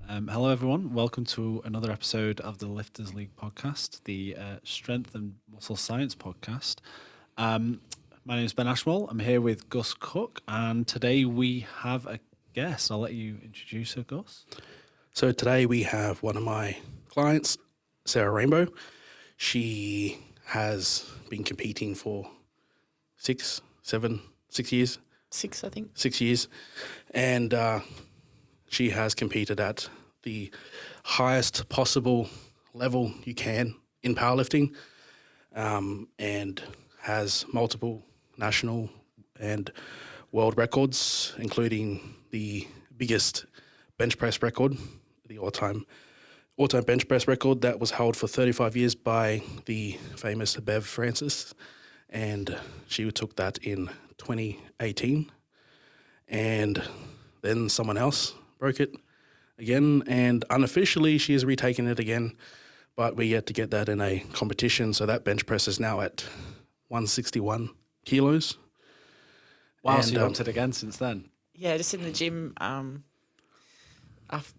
Hello, everyone. Welcome to another episode of the Lifters League podcast, the Strength and Muscle Science podcast. My name is Ben Ashmole. I'm here with Gus Cook, and today we have a guest. I'll let you introduce her, Gus. So today we have one of my clients, Sarah Rainbow. She has been competing for 6 years. Six, I think. 6 years. And she has competed at the highest possible level you can in powerlifting, and has multiple national and world records, including the biggest bench press record, the all-time bench press record that was held for 35 years by the famous Bev Francis, and she took that in 2018, and then someone else broke it again, and unofficially she has retaken it again, but we yet to get that in a competition, so that bench press is now at 161 kilos. Wow, And, so you've upped it again since then? Yeah, just in the gym after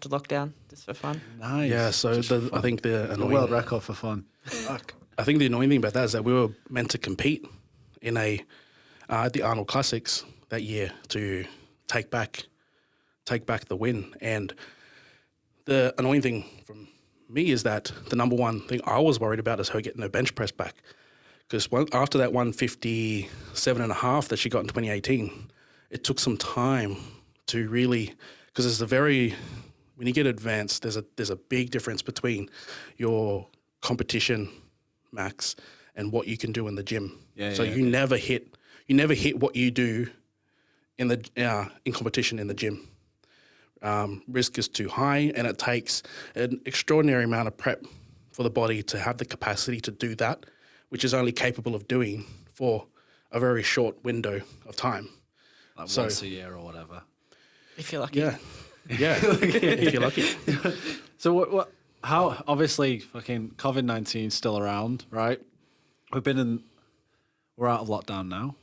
lockdown, just for fun. Nice. Yeah, so I think the The annoying world record for fun. Fuck. I think the annoying thing about that is that we were meant to compete in at the Arnold Classics that year to take back the win. And the annoying thing from me is that the number one thing I was worried about is her getting her bench press back. Because after that 157.5 that she got in 2018, it took some time to really, because when you get advanced, there's a big difference between your competition max and what you can do in the gym. You never hit what you do in competition in the gym. Risk is too high, and it takes an extraordinary amount of prep for the body to have the capacity to do that, which is only capable of doing for a very short window of time. Like once a year or whatever. If you're lucky. Yeah, if you're lucky. So what? How? Obviously, fucking COVID-19 is still around, right? We're out of lockdown now.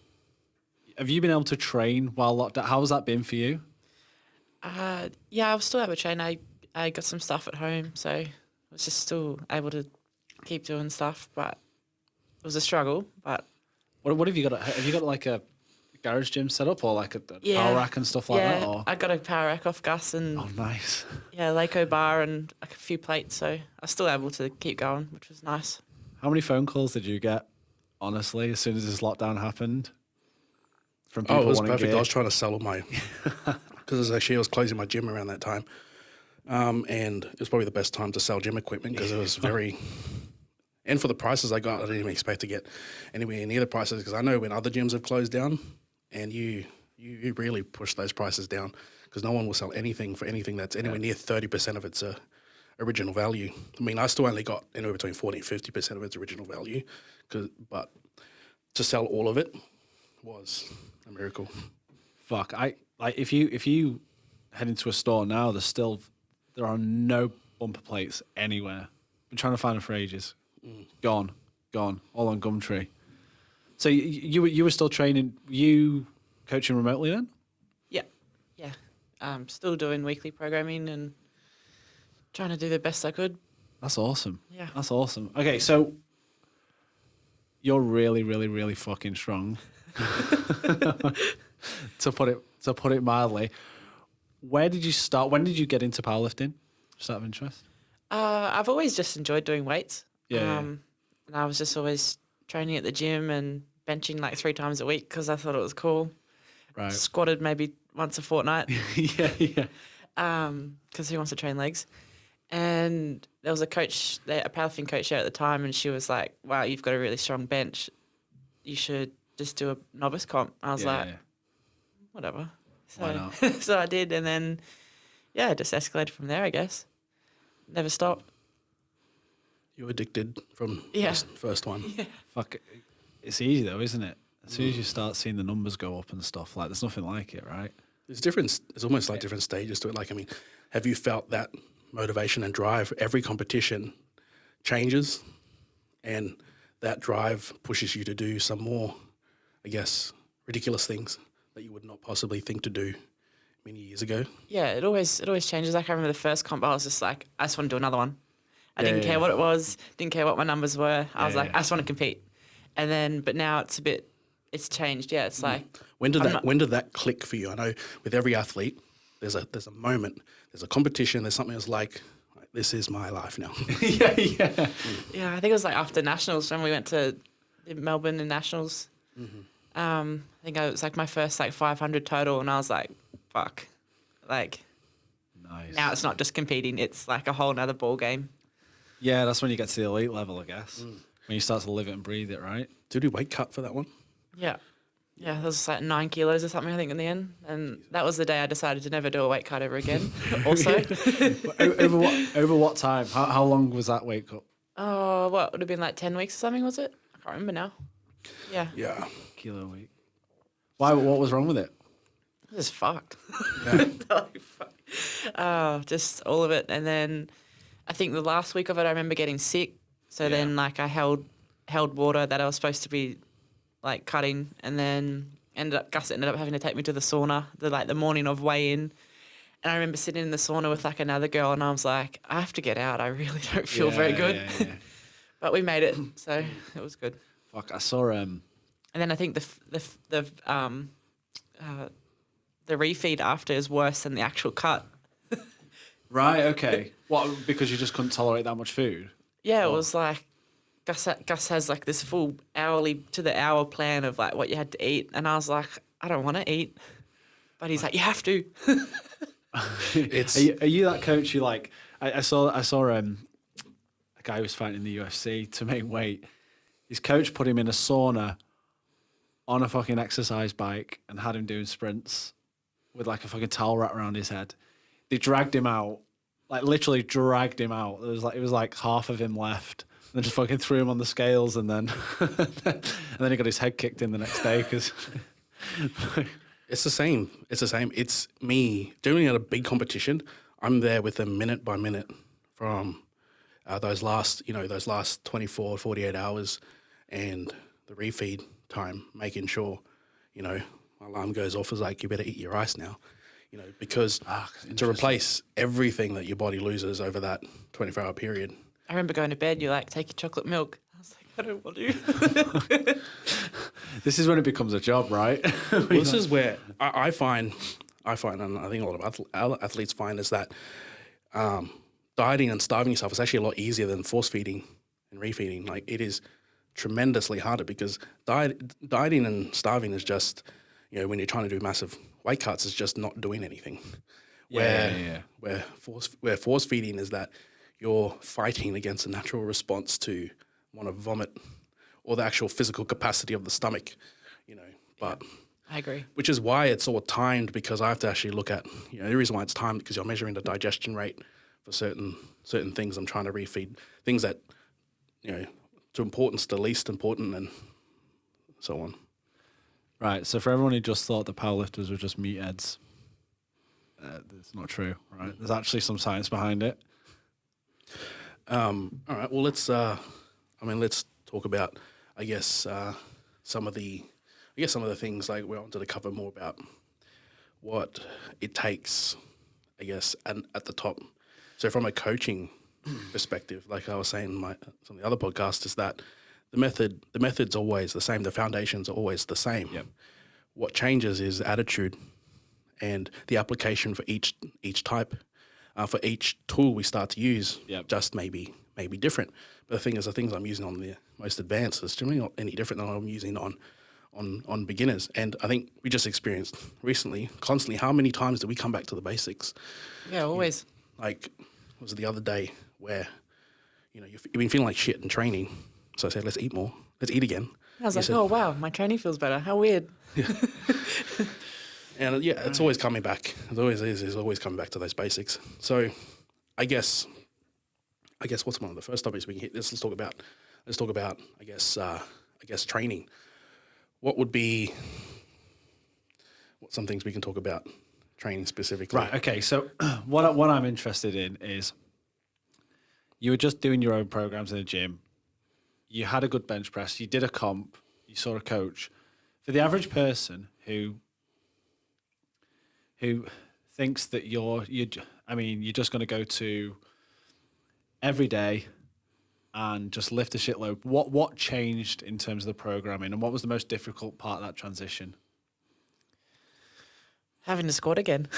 Have you been able to train while lockdown? How has that been for you? Yeah, I was still able to train. I got some stuff at home, so I was just still able to keep doing stuff, but it was a struggle. But What have you got? Have you got like a garage gym set up or like a power rack and stuff like that? Or? I got a power rack off Gus and Oh, nice. Laco bar and like a few plates, so I was still able to keep going, which was nice. How many phone calls did you get, honestly, as soon as this lockdown happened? From people Oh, it was wanting perfect. gear? I was trying to sell all my, because I was closing my gym around that time, and it was probably the best time to sell gym equipment because it was very, and for the prices I got, I didn't even expect to get anywhere near the prices, because I know when other gyms have closed down, and you really push those prices down because no one will sell anything for anything that's anywhere near 30% of its original value. I mean, I still only got anywhere between 40 and 50% of its original value, but to sell all of it was a miracle. Fuck, if you head into a store now, there are no bumper plates anywhere. Been trying to find them for ages. Gone, all on Gumtree. So you were still training? You coaching remotely then? Yeah. Still doing weekly programming and trying to do the best I could. That's awesome. Yeah. That's awesome. Okay, so you're really, really, really fucking strong. to put it mildly. Where did you start? When did you get into powerlifting? Just out of interest. I've always just enjoyed doing weights. Yeah. And I was just always training at the gym and benching like 3 times a week because I thought it was cool. Right. Squatted maybe once a fortnight. yeah. Because who wants to train legs? And there was a powerlifting coach there at the time, and she was like, "Wow, you've got a really strong bench. You should just do a novice comp." I was whatever. So, Why not? so I did, and then it just escalated from there, I guess. Never stopped. You were addicted from first one. Yeah. Fuck. It's easy though, isn't it? As soon as you start seeing the numbers go up and stuff, like there's nothing like it, right? There's almost like different stages to it. Like, I mean, have you felt that motivation and drive? Every competition changes, and that drive pushes you to do some more, I guess, ridiculous things that you would not possibly think to do many years ago. Yeah, it always changes. Like I remember the first comp, I was just like, I just want to do another one. I Yeah, didn't yeah, care what it was, didn't care what my numbers were. I was Yeah, like, yeah. I just want to compete. And then, but now it's changed. Yeah, it's like When did I'm that not- when did that click for you? I know with every athlete, there's a moment, there's a competition, there's something that's like this is my life now. yeah, yeah. Yeah, I think it was like after nationals when we went to the Melbourne and nationals. I think it was like my first like 500 total, and I was like, fuck, like Nice. now it's not just competing; it's like a whole nother ball game. Yeah, that's when you get to the elite level, I guess. When you start to live it and breathe it, right? Did you weight cut for that one? Yeah. Yeah, that was like 9 kilos or something, I think, in the end. And that was the day I decided to never do a weight cut ever again. Also, Over what time? How long was that weight cut? oh, what would have been like 10 weeks or something, was it? I can't remember now. Yeah. Yeah. Kilo a week. Why? What was wrong with it? Just fucked. Totally fucked. Oh, just all of it. And then I think the last week of it, I remember getting sick. So then, like, I held water that I was supposed to be like cutting, and then Gus ended up having to take me to the sauna the morning of weigh in. And I remember sitting in the sauna with like another girl, and I was like, I have to get out. I really don't feel very good. Yeah. But we made it, so it was good. Fuck, I saw And then I think the refeed after is worse than the actual cut. Right, okay. What, because you just couldn't tolerate that much food? Yeah, it was like Gus has like this full hourly to the hour plan of like what you had to eat, and I was like, I don't want to eat, but he's like, you have to. It's Are you that coach you like? I saw a guy who was fighting in the UFC to make weight. His coach put him in a sauna on a fucking exercise bike and had him doing sprints with like a fucking towel wrapped around his head. They dragged him out, like literally dragged him out. It was like half of him left. And then just fucking threw him on the scales, and then he got his head kicked in the next day because. It's the same. It's me doing at a big competition. I'm there with them minute by minute from those last 24, 48 hours and the refeed time, making sure, my alarm goes off is like, you better eat your rice now, because to replace everything that your body loses over that 24-hour period. I remember going to bed. You're like, take your chocolate milk. I was like, I don't want to. This is when it becomes a job, right? Well, this is where I find, and I think a lot of athletes find, is that dieting and starving yourself is actually a lot easier than force feeding and refeeding. Like, it is tremendously harder because dieting and starving is just, when you're trying to do massive weight cuts, is just not doing anything. Where force feeding is that you're fighting against a natural response to want to vomit or the actual physical capacity of the stomach, but I agree. which is why it's all timed, because I have to actually look at, the reason why it's timed, because you're measuring the digestion rate for certain things. I'm trying to refeed things that, to importance to least important and so on. Right. So for everyone who just thought the powerlifters were just meatheads, that's not true. Right. There's actually some science behind it. All right. Well, let's talk about, I guess, some of the things. Like, we wanted to cover more about what it takes, I guess, and at the top. So from a coaching perspective, like I was saying in some of the other podcasts, is that the method's always the same. The foundations are always the same. Yep. What changes is attitude and the application for each type. For each tool we start to use, Yep. just maybe different. But the thing is, the things I'm using on the most advanced is generally not any different than I'm using on beginners. And I think we just experienced recently, constantly, how many times do we come back to the basics? Yeah, always. Like, was it the other day where, you've been feeling like shit in training. So I said, let's eat more. Let's eat again. I was You like, said- oh, wow, my training feels better. How weird. And it's always coming back. It always is. It's always coming back to those basics. So, I guess what's one of the first topics we can hit? Let's talk about. I guess training. What some things we can talk about training specifically? Right. Okay. So what I'm interested in is you were just doing your own programs in the gym. You had a good bench press. You did a comp. You saw a coach. For the average person who thinks that you're just going to go to every day and just lift a shitload. What changed in terms of the programming, and what was the most difficult part of that transition? Having to squat again.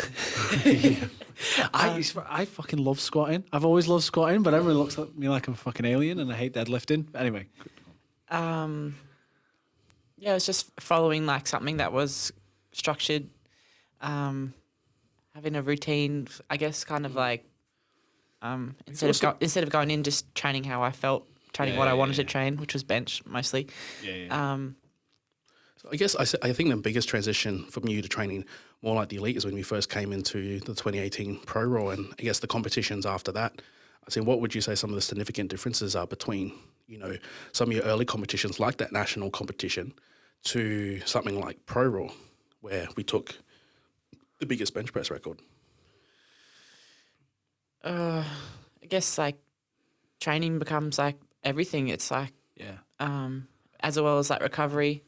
I fucking love squatting. I've always loved squatting, but everyone looks at me like I'm a fucking alien, and I hate deadlifting. But anyway, Yeah, it was just following like something that was structured, having a routine. I guess kind of like instead of going in just training how I felt, training what I wanted to train, which was bench mostly. So I guess I think the biggest transition from you to training more like the elite is when we first came into the 2018 Pro Raw, and I guess the competitions after that. I think, what would you say some of the significant differences are between, some of your early competitions like that national competition to something like Pro Raw, where we took the biggest bench press record? I guess like training becomes like everything. It's like as well as like recovery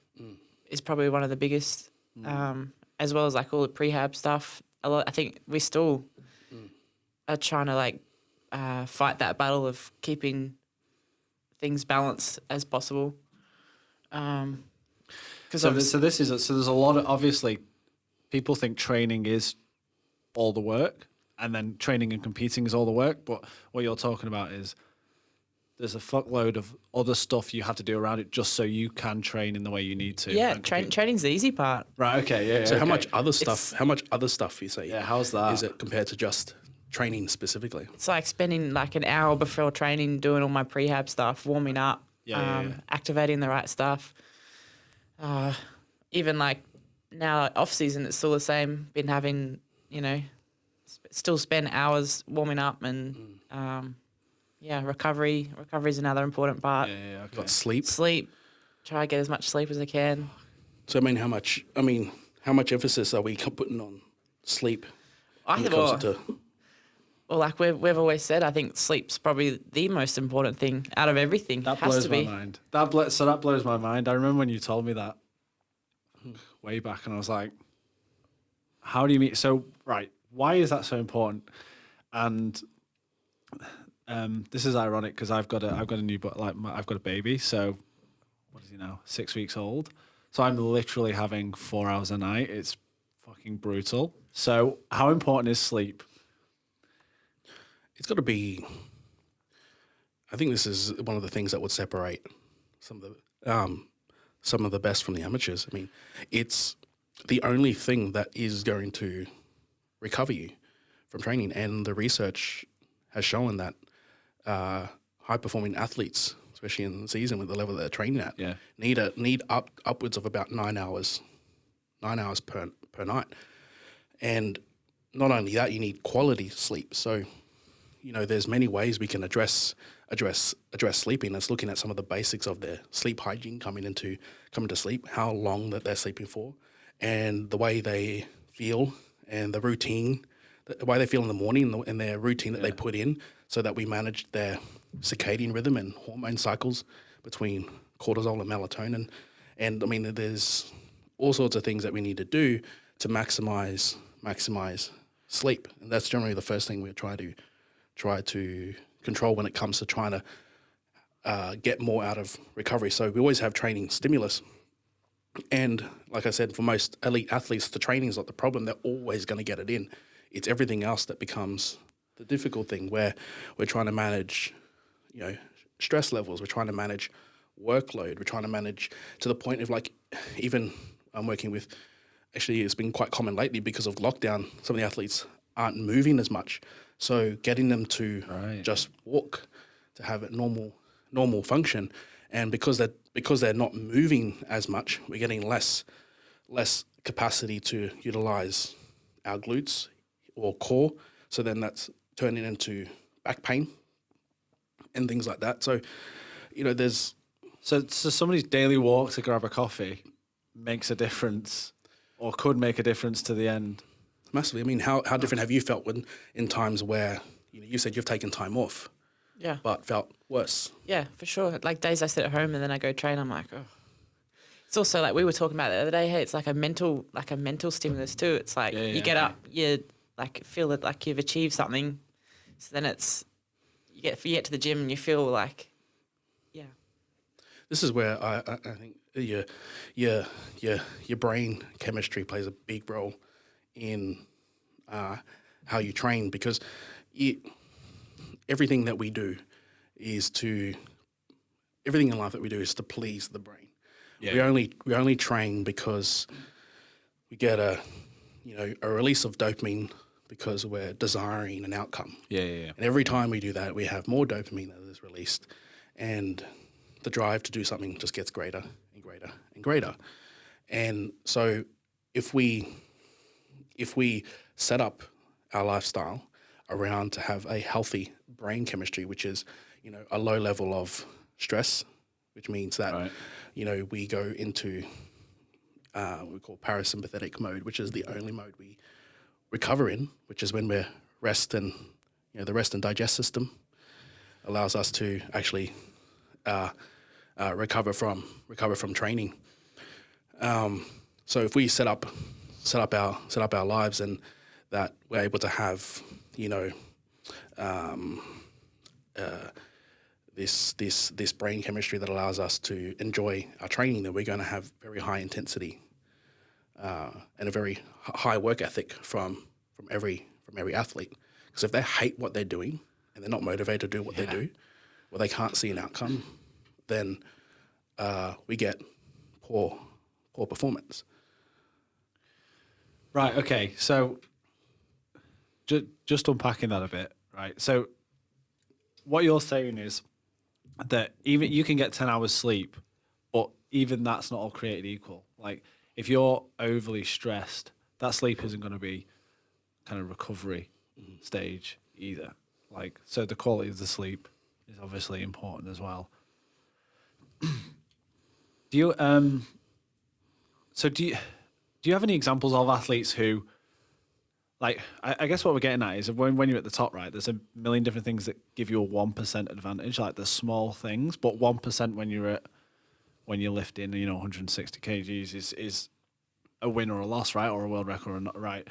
is probably one of the biggest, as well as like all the prehab stuff. I think we still are trying to like fight that battle of keeping things balanced as possible. So there's a lot of, obviously, people think training is all the work, and then training and competing is all the work. But what you're talking about is there's a fuckload of other stuff you have to do around it just so you can train in the way you need to. Yeah, training's the easy part. Right. Okay. Yeah. So okay. how much other stuff you say? Yeah. How's that? Is it compared to just training specifically? It's like spending like an hour before training doing all my prehab stuff, warming up, activating the right stuff. Even like now off season, it's still the same. Been having, still spend hours warming up and recovery. Recovery is another important part. Yeah. Okay. Got sleep. Try to get as much sleep as I can. So how much emphasis are we putting on sleep? Well, like we've always said, I think sleep's probably the most important thing out of everything. That has blows to be. my mind. That blows my mind. I remember when you told me that way back, and I was like, "How do you mean?" So, right, why is that so important? And this is ironic because I've got a new, I've got a baby. So, what is he now? 6 weeks old. So I'm literally having 4 hours a night. It's fucking brutal. So, how important is sleep? It's got to be. I think this is one of the things that would separate some of the best from the amateurs. I mean, it's the only thing that is going to recover you from training, and the research has shown that high performing athletes, especially in the season with the level that they're training at, need upwards of about 9 hours per night, and not only that, you need quality sleep. So, there's many ways we can address sleeping. It's looking at some of the basics of their sleep hygiene coming to sleep, how long that they're sleeping for, and the way they feel, and the routine, the way they feel in the morning, and their routine that they put in, so that we manage their circadian rhythm and hormone cycles between cortisol and melatonin. And I mean, there's all sorts of things that we need to do to maximize sleep, and that's generally the first thing we try to control when it comes to trying to get more out of recovery. So we always have training stimulus. And like I said, for most elite athletes, the training is not the problem. They're always going to get it in. It's everything else that becomes the difficult thing, where we're trying to manage, stress levels. We're trying to manage workload. We're trying to manage to the point of even I'm working with, actually it's been quite common lately because of lockdown, some of the athletes aren't moving as much. So getting them to just walk, to have a normal function, and because they're not moving as much, we're getting less capacity to utilize our glutes or core. So then that's turning into back pain and things like that. So, there's so somebody's daily walk to grab a coffee makes a difference, or could make a difference to the end. Massively. I mean, how different have you felt in times where you said you've taken time off, but felt worse? Yeah, for sure. Like days I sit at home and then I go train, I'm like, oh. It's also like we were talking about the other day. Hey, it's like a mental stimulus too. It's like you get up, you like feel that like you've achieved something. So then you get to the gym and you feel like, yeah. This is where I think your brain chemistry plays a big role in how you train, because everything that we do everything in life that we do is to please the brain. Yeah. We only train because we get a release of dopamine because we're desiring an outcome. Yeah. And every time we do that, we have more dopamine that is released, and the drive to do something just gets greater and greater and greater. And so if we set up our lifestyle around to have a healthy brain chemistry, which is, a low level of stress, which means that, Right. We go into what we call parasympathetic mode, which is the only mode we recover in, which is when we're rest, and the rest and digest system allows us to actually recover from training. So if we set up our lives, and that we're able to have this brain chemistry that allows us to enjoy our training, then we're going to have very high intensity and a very high work ethic from every athlete. Because if they hate what they're doing and they're not motivated to do what they do, or they can't see an outcome, then we get poor performance. Right. Okay. So just unpacking that a bit, right? So what you're saying is that even you can get 10 hours sleep, but even that's not all created equal. Like if you're overly stressed, that sleep isn't going to be kind of recovery stage either. Like, so the quality of the sleep is obviously important as well. Do you have any examples of athletes who, like, I guess what we're getting at is when you're at the top, right, there's a million different things that give you a 1% advantage, like the small things, but 1% when you're lifting, 160 kgs is a win or a loss, right, or a world record or not, right?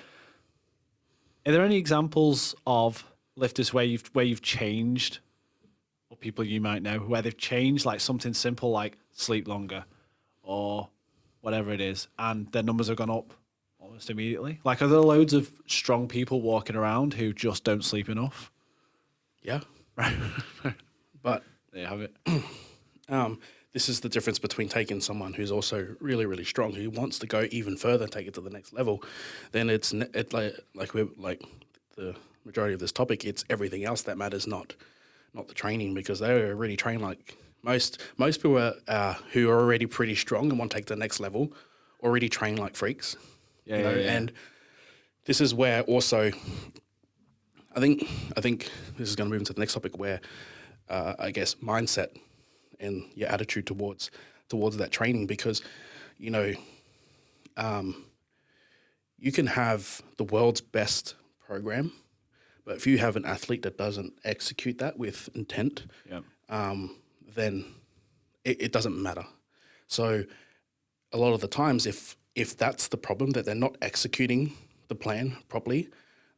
Are there any examples of lifters where you've changed, or people you might know where they've changed, like something simple like sleep longer or whatever it is, and their numbers have gone up almost immediately? Like, are there loads of strong people walking around who just don't sleep enough? Yeah. Right. But There you have it. this is the difference between taking someone who's also really, really strong, who wants to go even further, take it to the next level. Then it's the majority of this topic, it's everything else that matters, not the training, because they already train like most people who are already pretty strong and want to take to the next level already train like freaks. Yeah. And this is where also I think this is going to move into the next topic, where I guess mindset and your attitude towards that training, because you can have the world's best program, but if you have an athlete that doesn't execute that with intent, then it doesn't matter. So a lot of the times, if that's the problem, that they're not executing the plan properly,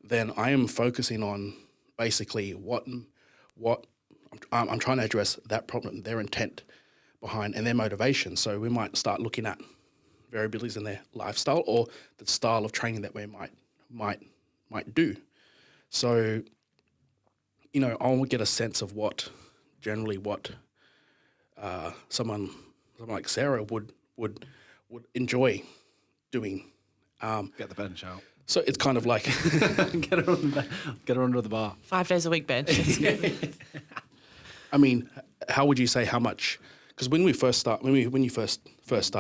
then I am focusing on basically what I'm trying to address that problem, their intent behind and their motivation. So we might start looking at variabilities in their lifestyle or the style of training that we might do. So, I'll get a sense of what someone like Sarah would enjoy doing. Get the bench out. So it's kind of like Get her under the bar. 5 days a week bench. I mean, how would you say how much? Because when you first start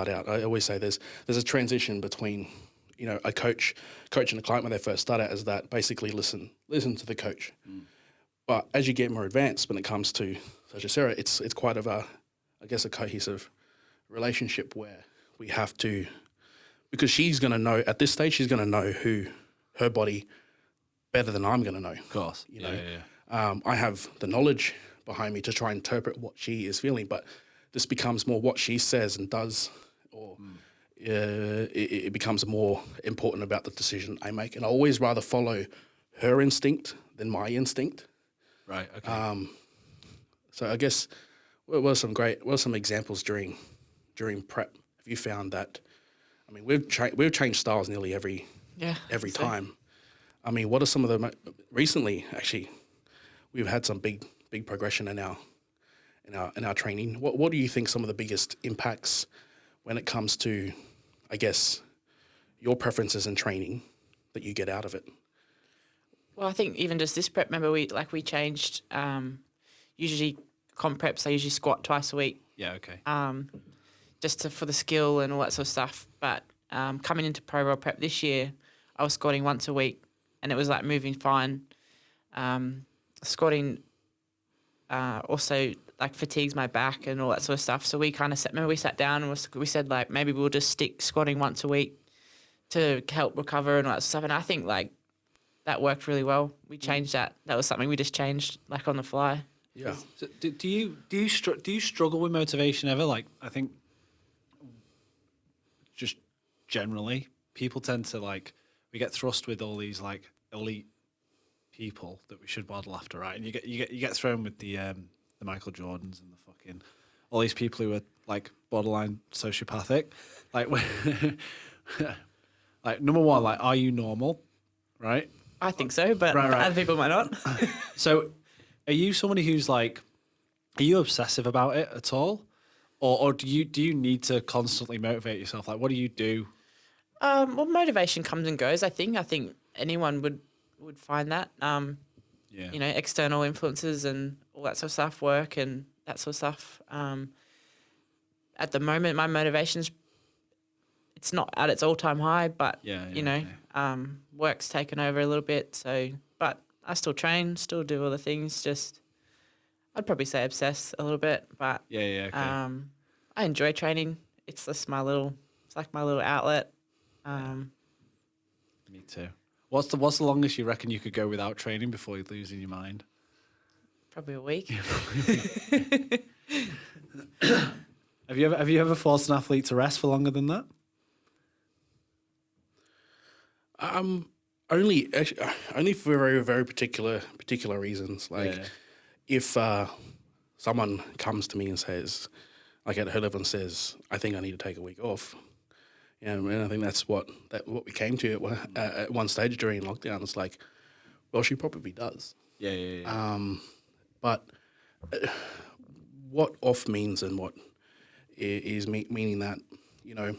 out, I always say there's a transition between a coach and a client when they first start out, is that basically listen to the coach. But as you get more advanced, when it comes to such as Sarah, it's quite of a cohesive relationship where we have to, because she's going to know at this stage, she's going to know who her body better than I'm going to know. Of course. I have the knowledge behind me to try and interpret what she is feeling, but this becomes more what she says and does, or it becomes more important about the decision I make, and I always rather follow her instinct than my instinct. Right. Okay. So I guess what were some examples during prep? Have you found that? I mean, we've changed styles nearly every time. I mean, what are some of the recently? Actually, we've had some big progression in our training. What do you think some of the biggest impacts when it comes to, I guess, your preferences in training that you get out of it? Well, I think even just this prep, remember we changed. Usually comp preps, I usually squat twice a week. Yeah. Okay. Just for the skill and all that sort of stuff. But coming into pro roll prep this year, I was squatting once a week, and it was like moving fine. Squatting also like fatigues my back and all that sort of stuff. So we kind of we sat down and we said like maybe we'll just stick squatting once a week to help recover and all that stuff. And I think like that worked really well. We changed that. That was something we just changed like on the fly. Yeah. So do you struggle with motivation ever? Like, I think just generally people tend to like, we get thrust with all these like elite people that we should model after, right? And you get thrown with the Michael Jordans and the fucking all these people who are like borderline sociopathic. Like, like number one, like, are you normal? Right? I think so, but Right. other people might not. So, are you somebody who's like, are you obsessive about it at all, or do you need to constantly motivate yourself? Like, what do you do? Well, motivation comes and goes. I think anyone would find that. Yeah. You know, external influences and all that sort of stuff, work and that sort of stuff. At the moment, my motivation's it's not at its all-time high, but work's taken over a little bit. So, but I still train, still do other things. Just, I'd probably say obsess a little bit, but Okay. I enjoy training. It's just it's like my little outlet. Me too. What's the longest you reckon you could go without training before you're losing your mind? Probably a week. Have you ever forced an athlete to rest for longer than that? Only for very, very particular reasons. Like if someone comes to me and says, like at her level and says, I think I need to take a week off. Yeah, and I think that's what we came to at one stage during lockdown. It's like, well, she probably does. Yeah. But what off means and what is meaning that, you know,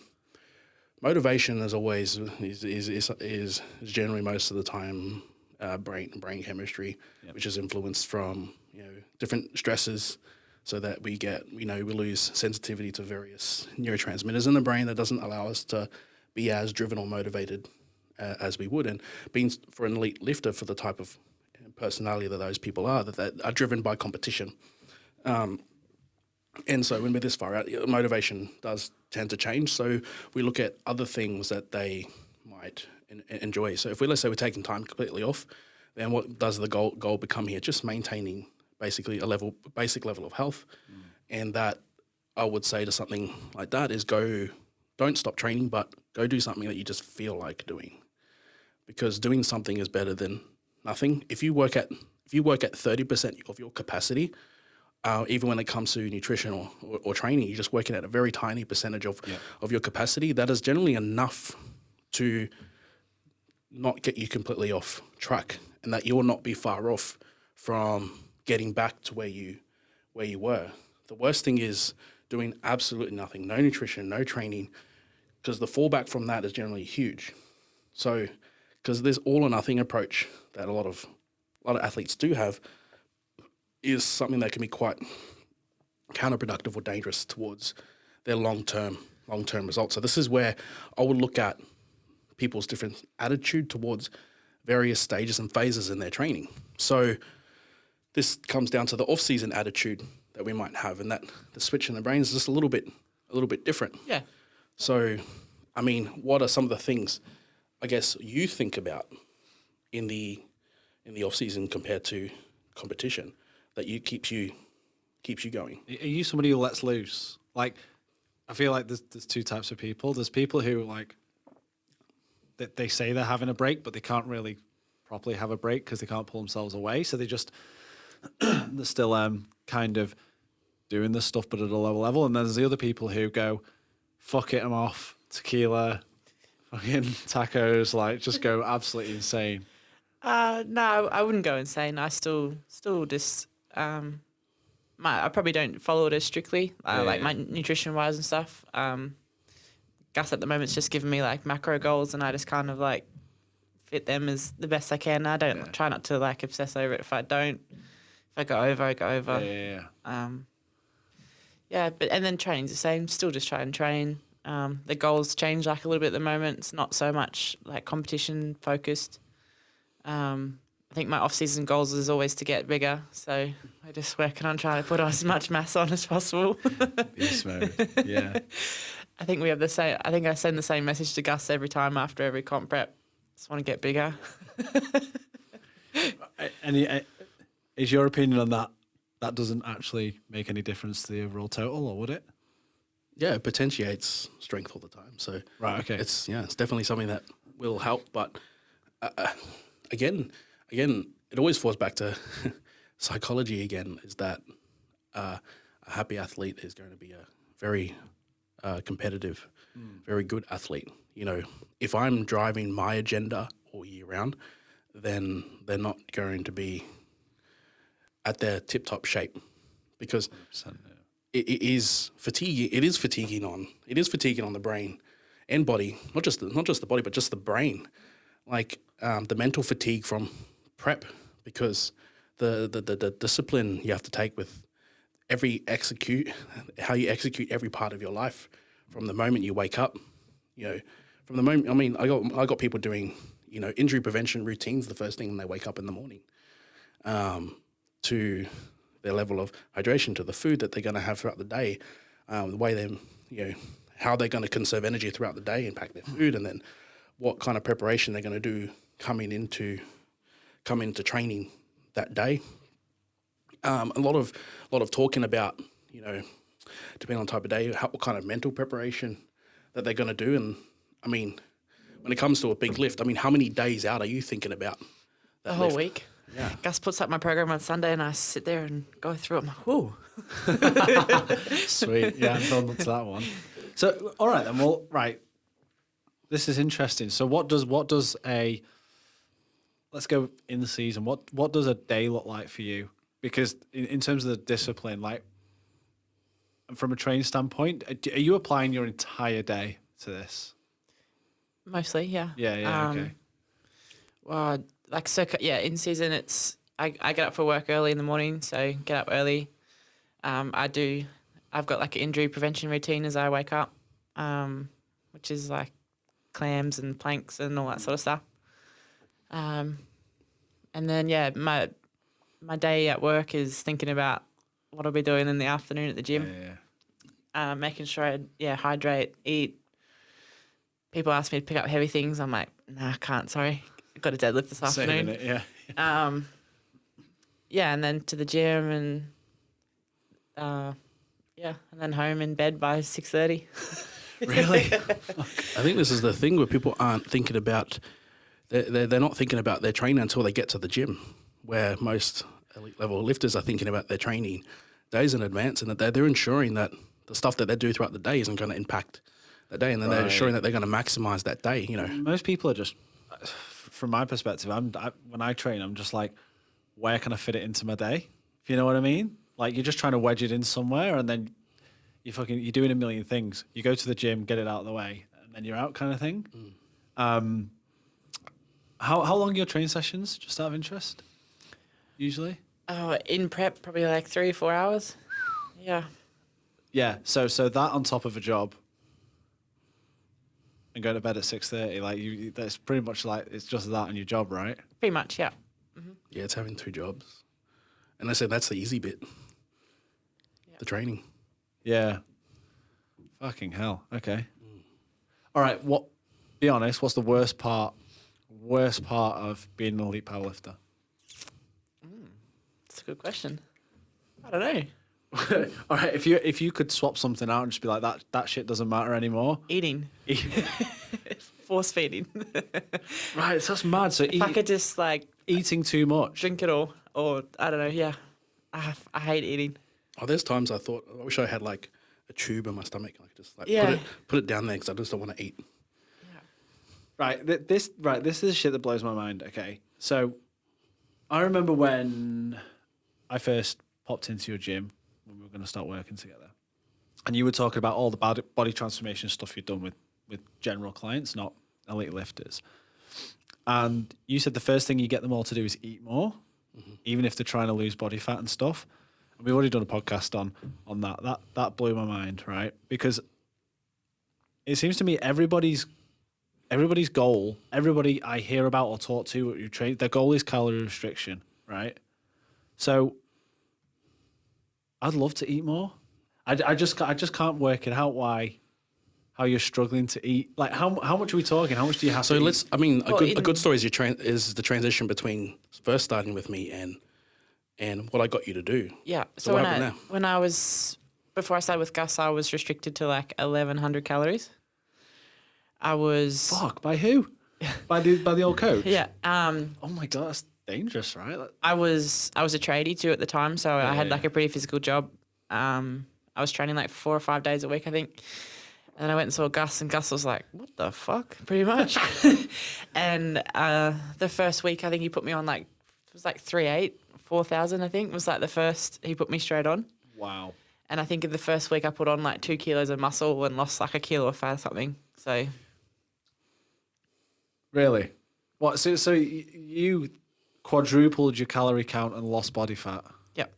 motivation is always is generally most of the time brain chemistry, which is influenced from different stresses, so that we lose sensitivity to various neurotransmitters in the brain that doesn't allow us to be as driven or motivated as we would. And being for an elite lifter, for the type of personality that those people are, that are driven by competition. And so when we're this far out, motivation does tend to change. So we look at other things that they might enjoy. So let's say we're taking time completely off, then what does the goal become here? Just maintaining basically basic level of health. And that I would say to something like that is don't stop training, but go do something that you just feel like doing. Because doing something is better than nothing. If you work at 30% of your capacity, even when it comes to nutrition or training, you're just working at a very tiny percentage of your capacity. That is generally enough to not get you completely off track, and that you will not be far off from getting back to where you were. The worst thing is doing absolutely nothing, no nutrition, no training, because the fallback from that is generally huge. So, because this all or nothing approach that a lot of athletes do have is something that can be quite counterproductive or dangerous towards their long-term results. So this is where I would look at people's different attitude towards various stages and phases in their training. So this comes down to the off-season attitude that we might have, and that the switch in the brain is just a little bit different. Yeah. So, I mean, what are some of the things I guess you think about in the off-season compared to competition that keeps you going? Are you somebody who lets loose? Like, I feel like there's two types of people. There's people who like they say they're having a break, but they can't really properly have a break because they can't pull themselves away. So they just they're still kind of doing this stuff, but at a lower level. And then there's the other people who go, "Fuck it, I'm off. Tequila, fucking tacos, like just go absolutely insane." No, I wouldn't go insane. I still just I probably don't follow it as strictly, like my nutrition wise and stuff. Gus at the moment's just giving me like macro goals, and I just kind of like fit them as the best I can. I don't try not to like obsess over it. If I go over, I go over. But and then training's the same. Still just try and train. The goals change like a little bit at the moment. It's not so much like competition focused. I think my off-season goals is always to get bigger, so we're just working on trying to put as much mass on as possible. Yes, mate. Yeah. I think we have the same. I think I send the same message to Gus every time after every comp prep. Just want to get bigger. And is your opinion on that? That doesn't actually make any difference to the overall total, or would it? Yeah, it potentiates strength all the time. So Right. Okay. it's definitely something that will help. But again, it always falls back to psychology. Again, is that a happy athlete is going to be a very competitive, very good athlete. You know, if I'm driving my agenda all year round, then they're not going to be at their tip-top shape, because it is fatiguing. It is fatiguing on the brain and body, not just the body, but just the brain. Like the mental fatigue from prep, because the discipline you have to take with how you execute every part of your life from the moment you wake up. You know, from the moment. I mean, I got people doing injury prevention routines the first thing when they wake up in the morning, to their level of hydration, to the food that they're going to have throughout the day, the way how they're going to conserve energy throughout the day, impact their food, and then what kind of preparation they're going to do coming into training that day. A lot of talking about, depending on the type of day, what kind of mental preparation that they're going to do. And I mean, when it comes to a big lift, I mean, how many days out are you thinking about that The whole lift? week. Yeah. Gus puts up my program on Sunday, and I sit there and go through it. I'm like, whoa. Sweet. Yeah, I'm done to that one. So, all right then. Well, right. This is interesting. So, what does let's go in the season. What does a day look like for you? Because in terms of the discipline, like from a training standpoint, are you applying your entire day to this? Mostly, yeah. Yeah. Okay. Well, in season, I get up for work early in the morning, so get up early. I've got like an injury prevention routine as I wake up, which is like clams and planks and all that sort of stuff. And then, my day at work is thinking about what I'll be doing in the afternoon at the gym. Yeah. Making sure I hydrate, eat. People ask me to pick up heavy things. I'm like, nah, I can't, sorry. I've got a deadlift this afternoon. Saving it, yeah. And then to the gym and and then home in bed by 6:30. Really? I think this is the thing where people aren't thinking about, they're not thinking about their training until they get to the gym, where most elite level lifters are thinking about their training days in advance, and that they're ensuring that the stuff that they do throughout the day isn't going to impact that day, and then they're ensuring that they're going to maximize that day. Most people are just, from my perspective, when I train, I'm just like, where can I fit it into my day? If you know what I mean? Like you're just trying to wedge it in somewhere, and then you're doing a million things. You go to the gym, get it out of the way, and then you're out, kind of thing. How long are your training sessions? Just out of interest, usually. Oh, in prep, probably like 3 or 4 hours. Yeah. Yeah. So that on top of a job, and going to bed at 6:30, like that's pretty much like it's just that on your job, right? Pretty much, yeah. Mm-hmm. Yeah, it's having 2 jobs, and I said that's the easy bit, the training. Yeah. Fucking hell. Okay. All right. Be honest. What's the worst part of being an elite powerlifter? That's a good question. I don't know. All right, if you could swap something out and just be like that shit doesn't matter anymore. Eating. Force feeding. Right, so that's mad. So If I could just like eating too much. drink it all, or I don't know. Yeah, I hate eating. Oh, there's times I thought I wish I had like a tube in my stomach. I could just like Yeah. put it down there because I just don't want to eat. Right, this is shit that blows my mind. Okay, so I remember when I first popped into your gym when we were going to start working together, and you were talking about all the body transformation stuff you'd done with general clients, not elite lifters. And you said the first thing you get them all to do is eat more, even if they're trying to lose body fat and stuff. And we've already done a podcast on that. That blew my mind, right? Because it seems to me everybody's goal, everybody I hear about or talk to at your train, their goal is calorie restriction, right? So I'd love to eat more. I just can't work it out how you're struggling to eat. Like how much are we talking? How much do you have to eat? A good story is the transition between first starting with me and what I got you to do. Yeah. So So what happened there? before I started with Gus, I was restricted to like 1,100 calories. I was Fuck, by who? by the old coach? yeah. Oh my god, that's dangerous, right? I was a tradie too at the time, so I had Yeah. like a pretty physical job. I was training like 4 or 5 days a week, I think. And I went and saw Gus, and Gus was like, "What the fuck?" Pretty much. And the first week, I think he put me on like it was like 3,800, 4,000. I think was like the first he put me straight on. Wow. And I think in the first week, I put on like 2 kilos of muscle and lost like a kilo of fat or something. So Really? What? So you quadrupled your calorie count and lost body fat? yep.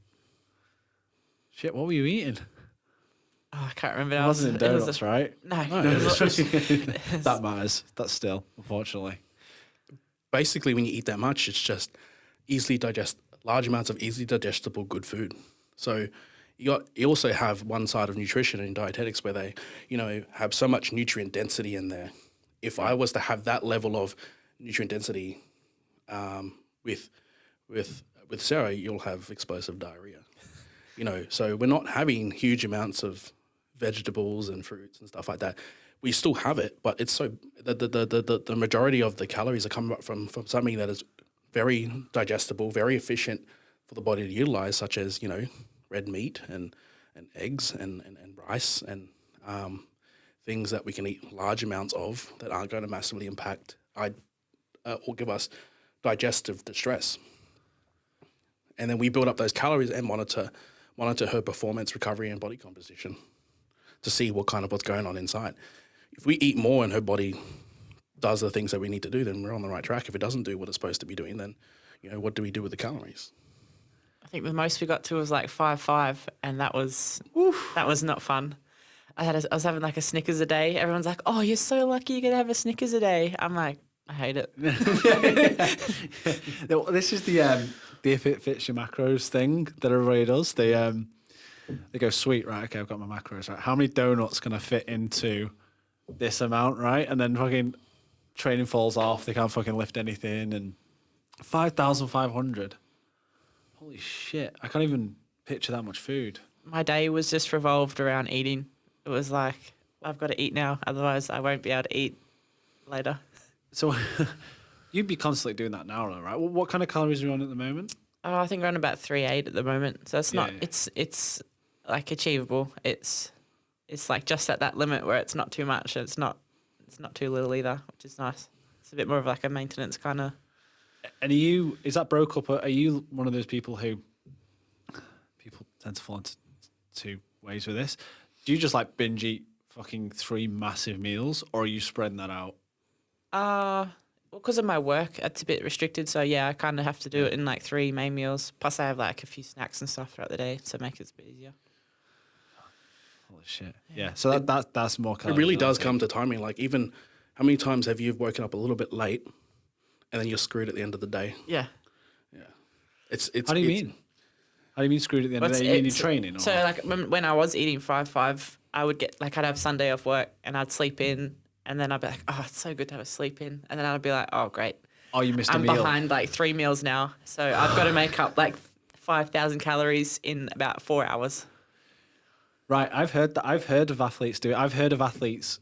Shit, what were you eating? Oh, I can't remember. It I was- wasn't it was donuts, a- right? No, That matters. That's still, unfortunately. Basically, when you eat that much, it's just large amounts of easily digestible good food. So you also have one side of nutrition and dietetics where they, have so much nutrient density in there. If I was to have that level of nutrient density with Sarah, you'll have explosive diarrhea. So we're not having huge amounts of vegetables and fruits and stuff like that. We still have it, but it's so the majority of the calories are coming up from something that is very digestible, very efficient for the body to utilize, such as red meat and eggs and rice and things that we can eat large amounts of that aren't going to massively impact or give us digestive distress. And then we build up those calories and monitor her performance, recovery, and body composition to see what's going on inside. If we eat more and her body does the things that we need to do, then we're on the right track. If it doesn't do what it's supposed to be doing, then what do we do with the calories? I think the most we got to was like 5.5, and that was not fun. I was having like a Snickers a day. Everyone's like, "Oh, you're so lucky you get to have a Snickers a day." I'm like, I hate it. This is the if it fits your macros thing that everybody does. They go, sweet, right? Okay, I've got my macros, right? How many donuts can I fit into this amount, right? And then fucking training falls off. They can't fucking lift anything, and 5,500. Holy shit! I can't even picture that much food. My day was just revolved around eating. It was like, I've got to eat now, otherwise I won't be able to eat later. So you'd be constantly doing that now, though, right? What kind of calories are you on at the moment? Oh, I think we're on about 3.8 at the moment. So it's not. Yeah. It's like achievable. It's like just at that limit where it's not too much. It's not too little either, which is nice. It's a bit more of like a maintenance kind of. And is that broke up? Are you one of those people who people tend to fall into two ways with this? Do you just like binge eat fucking 3 massive meals, or are you spreading that out? Well, because of my work, it's a bit restricted. So yeah, I kind of have to do it in like 3 main meals. Plus, I have like a few snacks and stuff throughout the day to make it a bit easier. Holy shit! Yeah, so that's more. It really does come to timing. Like, even how many times have you woken up a little bit late, and then you're screwed at the end of the day? Yeah. Yeah. It's. How do you mean? How do you mean screwed at the end of the day? You mean you're training? Or? So like when I was eating 5.5, I would get like I'd have Sunday off work and I'd sleep in, and then I'd be like, oh, it's so good to have a sleep in, and then I'd be like, oh, great. Oh, you missed a I'm meal. behind like 3 meals now, so I've got to make up like 5,000 calories in about 4 hours. Right, I've heard that. I've heard of athletes do it. I've heard of athletes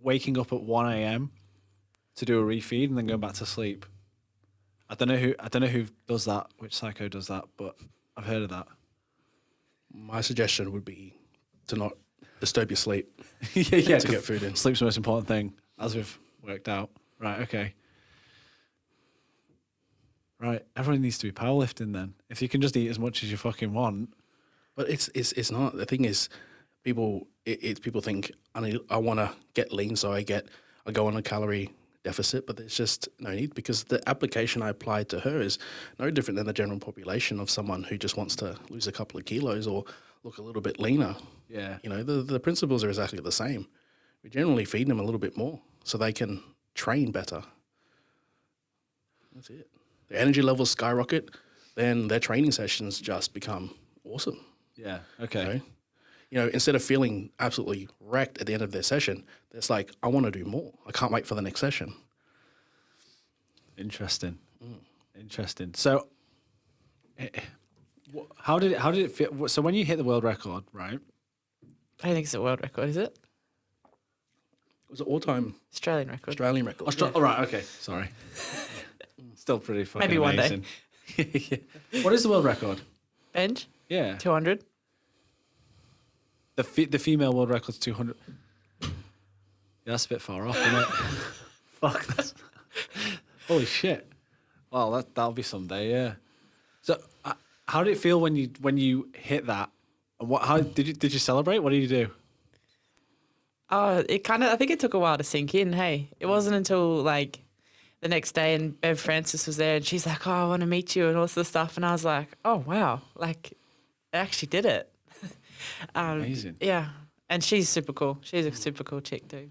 waking up at 1 a.m. to do a refeed and then going back to sleep. I don't know who does that, which psycho does that, but I've heard of that. My suggestion would be to not disturb your sleep. yeah, to get food in. Sleep's the most important thing, as we've worked out. Right, okay. Right, everyone needs to be powerlifting then. If you can just eat as much as you fucking want. But it's not. The thing is, people think I want to get lean, so I go on a calorie deficit, but there's just no need, because the application I applied to her is no different than the general population of someone who just wants to lose a couple of kilos or look a little bit leaner. Yeah. You know, the principles are exactly the same. We generally feed them a little bit more so they can train better. That's it. The energy levels skyrocket, then their training sessions just become awesome. Yeah, okay. You know, instead of feeling absolutely wrecked at the end of their session, it's like, I want to do more. I can't wait for the next session. Interesting. Interesting. So, how did it feel? So when you hit the world record, right? I don't think it's a world record, is it? It was an all-time Australian record. Australian record. All right. Okay. Sorry. Still pretty fucking Maybe one day. amazing. Yeah. What is the world record? Bench? Yeah. 200. The female world record's 200. Yeah, that's a bit far off, isn't it? Fuck. That's... Holy shit. Well, that'll be someday. Yeah. So, how did it feel when you hit that? And how did you celebrate? What did you do? Oh, I think it took a while to sink in. Hey, it wasn't until like the next day and Bev Francis was there and she's like, "Oh, I want to meet you," and all this stuff, and I was like, "Oh wow, like I actually did it." Amazing. Yeah, and she's super cool. She's a super cool chick too.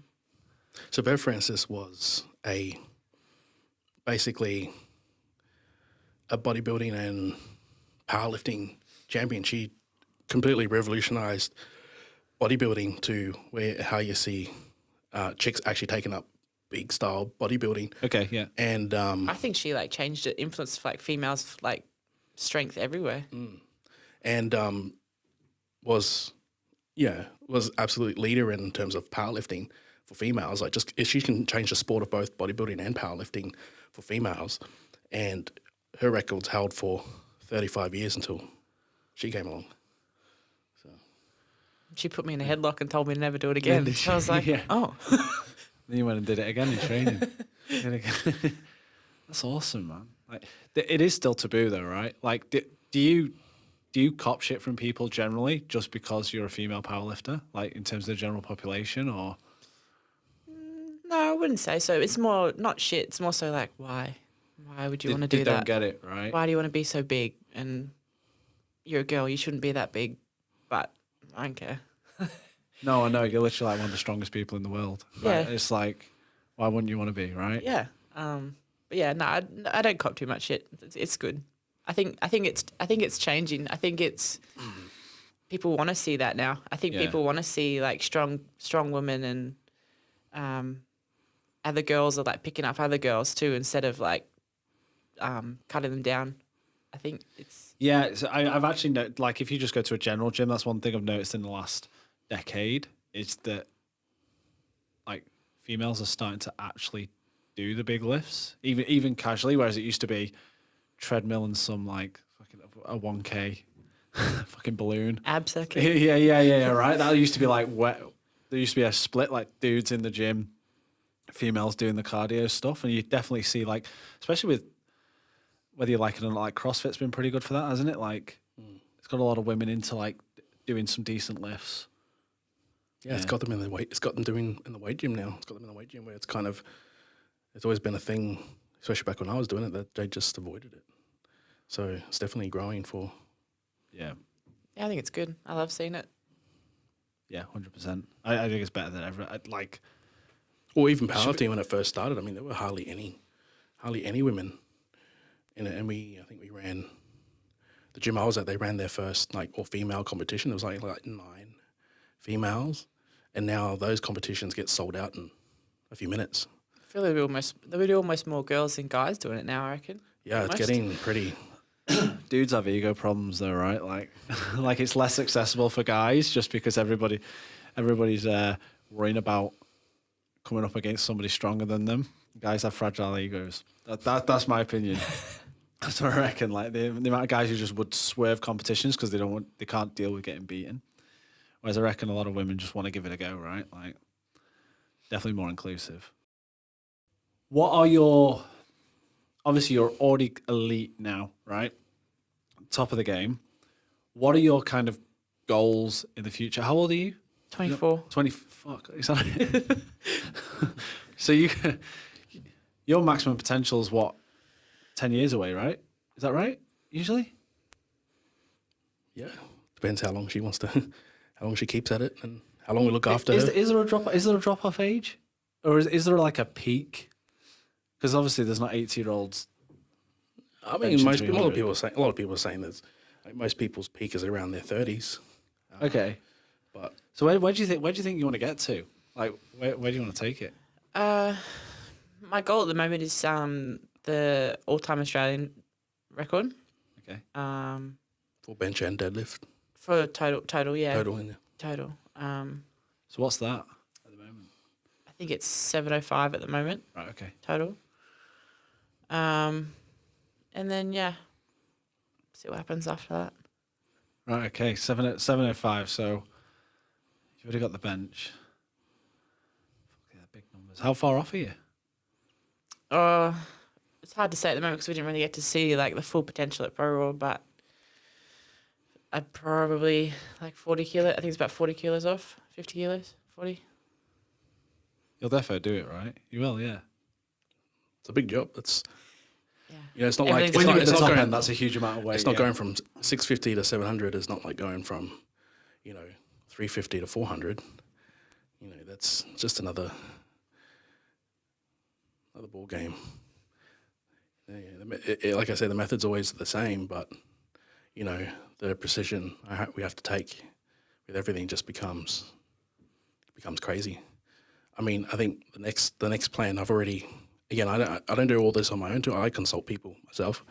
So Bev Francis was basically a bodybuilding and powerlifting champion. She completely revolutionized bodybuilding to how you see chicks actually taking up big style bodybuilding. Okay, yeah. And I think she like changed it, influenced like females like strength everywhere. And was absolute leader in terms of powerlifting for females. Like, just she can change the sport of both bodybuilding and powerlifting for females, and her record's held for 35 years until she came along. So She put me in a headlock and told me to never do it again. Yeah, So I was like, yeah. oh. Then you went and did it again in training. Did it again. That's awesome, man. Like, it is still taboo, though, right? Like, do you cop shit from people generally just because you're a female powerlifter, like in terms of the general population, or? No, I wouldn't say so. It's more not shit. It's more so like, why? Why would you want to do They that? don't get it, right? Why do you want to be so big? And you're a girl. You shouldn't be that big. But I don't care. No, I know. You're literally like one of the strongest people in the world. Yeah. Right? It's like, why wouldn't you want to be, right? Yeah. But yeah, no, I don't cop too much shit. It's good. I think it's changing. I think it's people want to see that now. I think Yeah. people want to see like strong women, and other girls are like picking up other girls too, instead of like cutting them down. I think it's Yeah, so I've actually noticed, like, if you just go to a general gym, that's one thing I've noticed in the last decade is that, like, females are starting to actually do the big lifts, even casually, whereas it used to be treadmill and some, like, fucking a 1K fucking balloon. ab circuit. Yeah, right? That used to be, like, there used to be a split, like, dudes in the gym, females doing the cardio stuff, and you definitely see, like, especially with whether you like it or not, like CrossFit's been pretty good for that, hasn't it? Like, it's got a lot of women into like doing some decent lifts. Yeah, it's got them in the weight. It's got them doing in the weight gym now. It's got them in the weight gym where it's always been a thing, especially back when I was doing it, that they just avoided it. So it's definitely growing for. Yeah, Yeah, I think it's good. I love seeing it. yeah, 100%. I think it's better than ever. Or even powerlifting when it first started. I mean, there were hardly any women in it, and I think we ran the gym I was at. They ran their first like all female competition. There was like 9 females, and now those competitions get sold out in a few minutes. I feel there would be almost more girls than guys doing it now, I reckon. Yeah, Almost. it's getting pretty dudes have ego problems though, right? Like, like it's less accessible for guys just because everybody's worrying about coming up against somebody stronger than them. Guys have fragile egos. That's my opinion. That's what I reckon. Like the amount of guys who just would swerve competitions because they can't deal with getting beaten. Whereas I reckon a lot of women just want to give it a go, right? Like, definitely more inclusive. What are your... Obviously, you're already elite now, right? Top of the game. What are your kind of goals in the future? How old are you? 24. 20... Fuck. Is that... So your maximum potential is what? 10 years away, right? Is that right? Usually? Yeah. Depends how long she wants to, how long she keeps at it and how long we look after her. Is there a drop off age? Or is there like a peak? Because obviously there's not 80-year-olds. I mean, a lot of people are saying that like, most people's peak is around their 30s. Okay. But So where do you think you want to get to? Like where do you want to take it? My goal at the moment is the all-time Australian record. Okay. for bench and deadlift. For total, yeah. Total. So what's that at the moment? I think it's 705 at the moment. Right, okay. Total. And then see what happens after that. Right, okay. 705, so you've already got the bench. Fuck yeah, big numbers. How far off are you? It's hard to say at the moment because we didn't really get to see like the full potential at Pro Raw, but I'd probably like 40 kilos. I think it's about 40 kilos off. 50 kilos, 40. You'll definitely do it, right? You will, yeah. It's a big job. It's Yeah. it's not like Everything's When you're at it's the not top going, end, that's a huge amount of weight. it's not yeah. going from 650 to 700. It's not like going from 350 to 400. That's just another ball game. Like I said, the method's always the same, but the precision we have to take with everything just becomes crazy. I mean, I think the next plan I've already, again, I don't do all this on my own too. I consult people myself,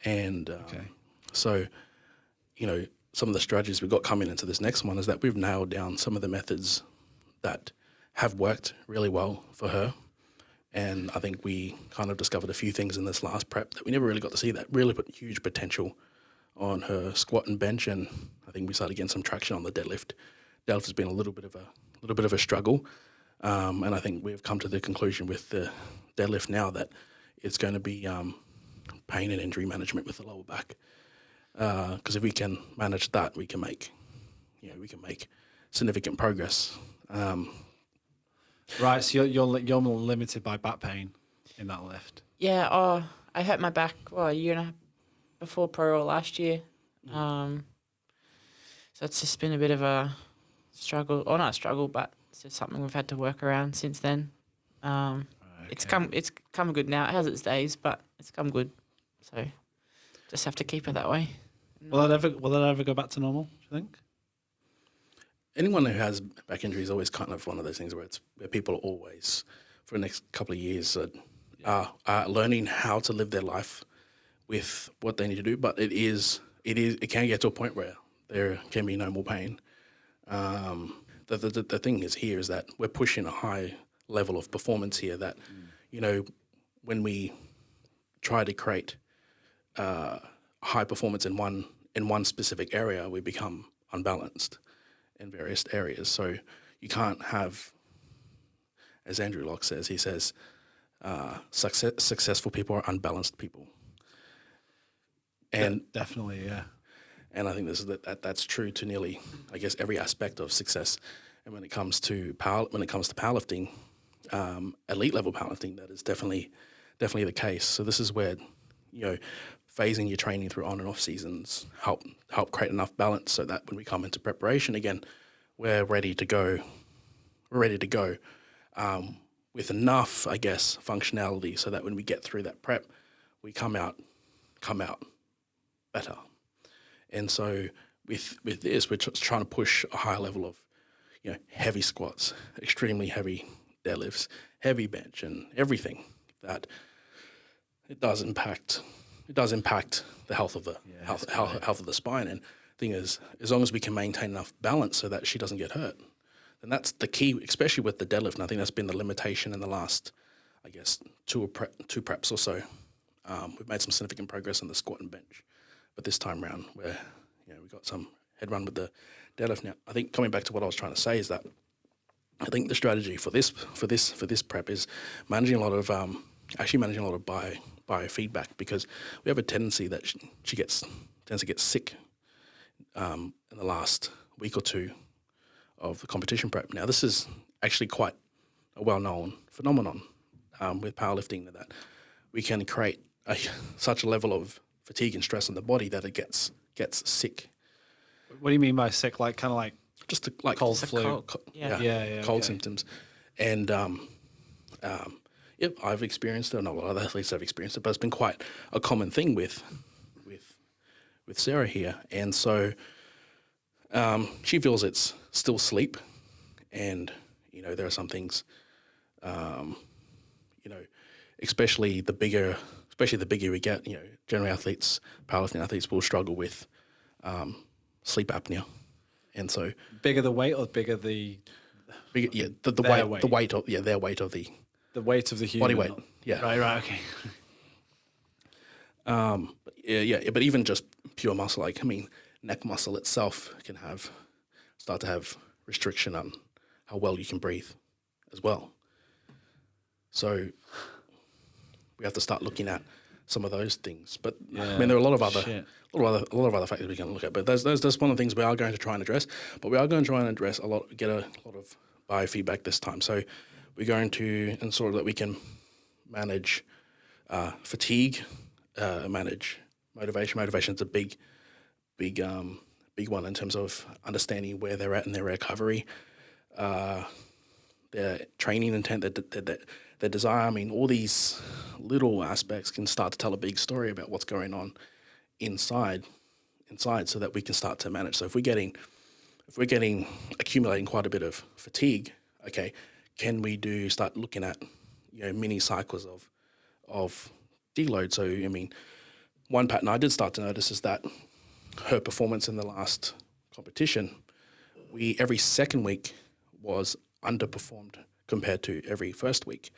and so some of the strategies we've got coming into this next one is that we've nailed down some of the methods that have worked really well for her. And I think we kind of discovered a few things in this last prep that we never really got to see that really put huge potential on her squat and bench. And I think we started getting some traction on the deadlift. Deadlift has been a little bit of a struggle. And I think we've come to the conclusion with the deadlift now that it's going to be pain and injury management with the lower back. Because if we can manage that, we can make significant progress. Right, so you're limited by back pain in that lift. Yeah. I hurt my back a year and a half before Pro Raw last year. So it's just been a bit of a struggle, or not a struggle, but it's just something we've had to work around since then. Right, It's come good now. It has its days, but it's come good. So just have to keep it that way. Will that ever go back to normal, do you think? Anyone who has back injury is always kind of one of those things where people are always, for the next couple of years, are learning how to live their life with what they need to do. But it can get to a point where there can be no more pain. The thing is that we're pushing a high level of performance here that, when we try to create high performance in one specific area, we become unbalanced in various areas. So you can't have, as Andrew Locke says, he says, successful people are unbalanced people. And definitely, yeah. And I think that's true to nearly, I guess, every aspect of success. And when it comes to powerlifting, elite level powerlifting, that is definitely the case. So this is where, phasing your training through on and off seasons help create enough balance so that when we come into preparation again, we're ready to go. We're ready to go with enough, I guess, functionality so that when we get through that prep, we come out better. And so with this, we're trying to push a high level of, heavy squats, extremely heavy deadlifts, heavy bench, and everything that it does impact it does impact the health of the it's health of the spine. And thing is, as long as we can maintain enough balance so that she doesn't get hurt, then that's the key, especially with the deadlift. And I think that's been the limitation in the last, I guess, two preps or so. We've made some significant progress on the squat and bench, but this time round, where we got some head run with the deadlift. Now, I think coming back to what I was trying to say is that I think the strategy for this prep is managing a lot of biofeedback, because we have a tendency that she tends to get sick in the last week or two of the competition prep. Now, this is actually quite a well-known phenomenon with powerlifting, that we can create such a level of fatigue and stress on the body that it gets sick. What do you mean by sick? Like kind of like Just cold flu? Cold symptoms. And yep, I've experienced it. I know a lot of athletes have experienced it, but it's been quite a common thing with Sarah here. And so she feels it's still sleep, and there are some things, especially the bigger we get, general athletes, powerlifting athletes will struggle with sleep apnea. And so Bigger the weight or bigger the their weight of the human body weight. Yeah. Right. Okay. But even just pure muscle, neck muscle itself can start to have restriction on how well you can breathe as well. So we have to start looking at some of those things. But there are a lot of other factors we can look at. But that's one of the things we are going to try and address. But we are going to try and address get a lot of biofeedback this time. So we're going to ensure that we can manage fatigue, manage motivation. Motivation is a big one in terms of understanding where they're at in their recovery, their training intent, their desire. All these little aspects can start to tell a big story about what's going on inside, so that we can start to manage. So if we're accumulating quite a bit of fatigue, okay, can we start looking at mini cycles of deload? So one pattern I did start to notice is that her performance in the last competition, every second week was underperformed compared to every first week.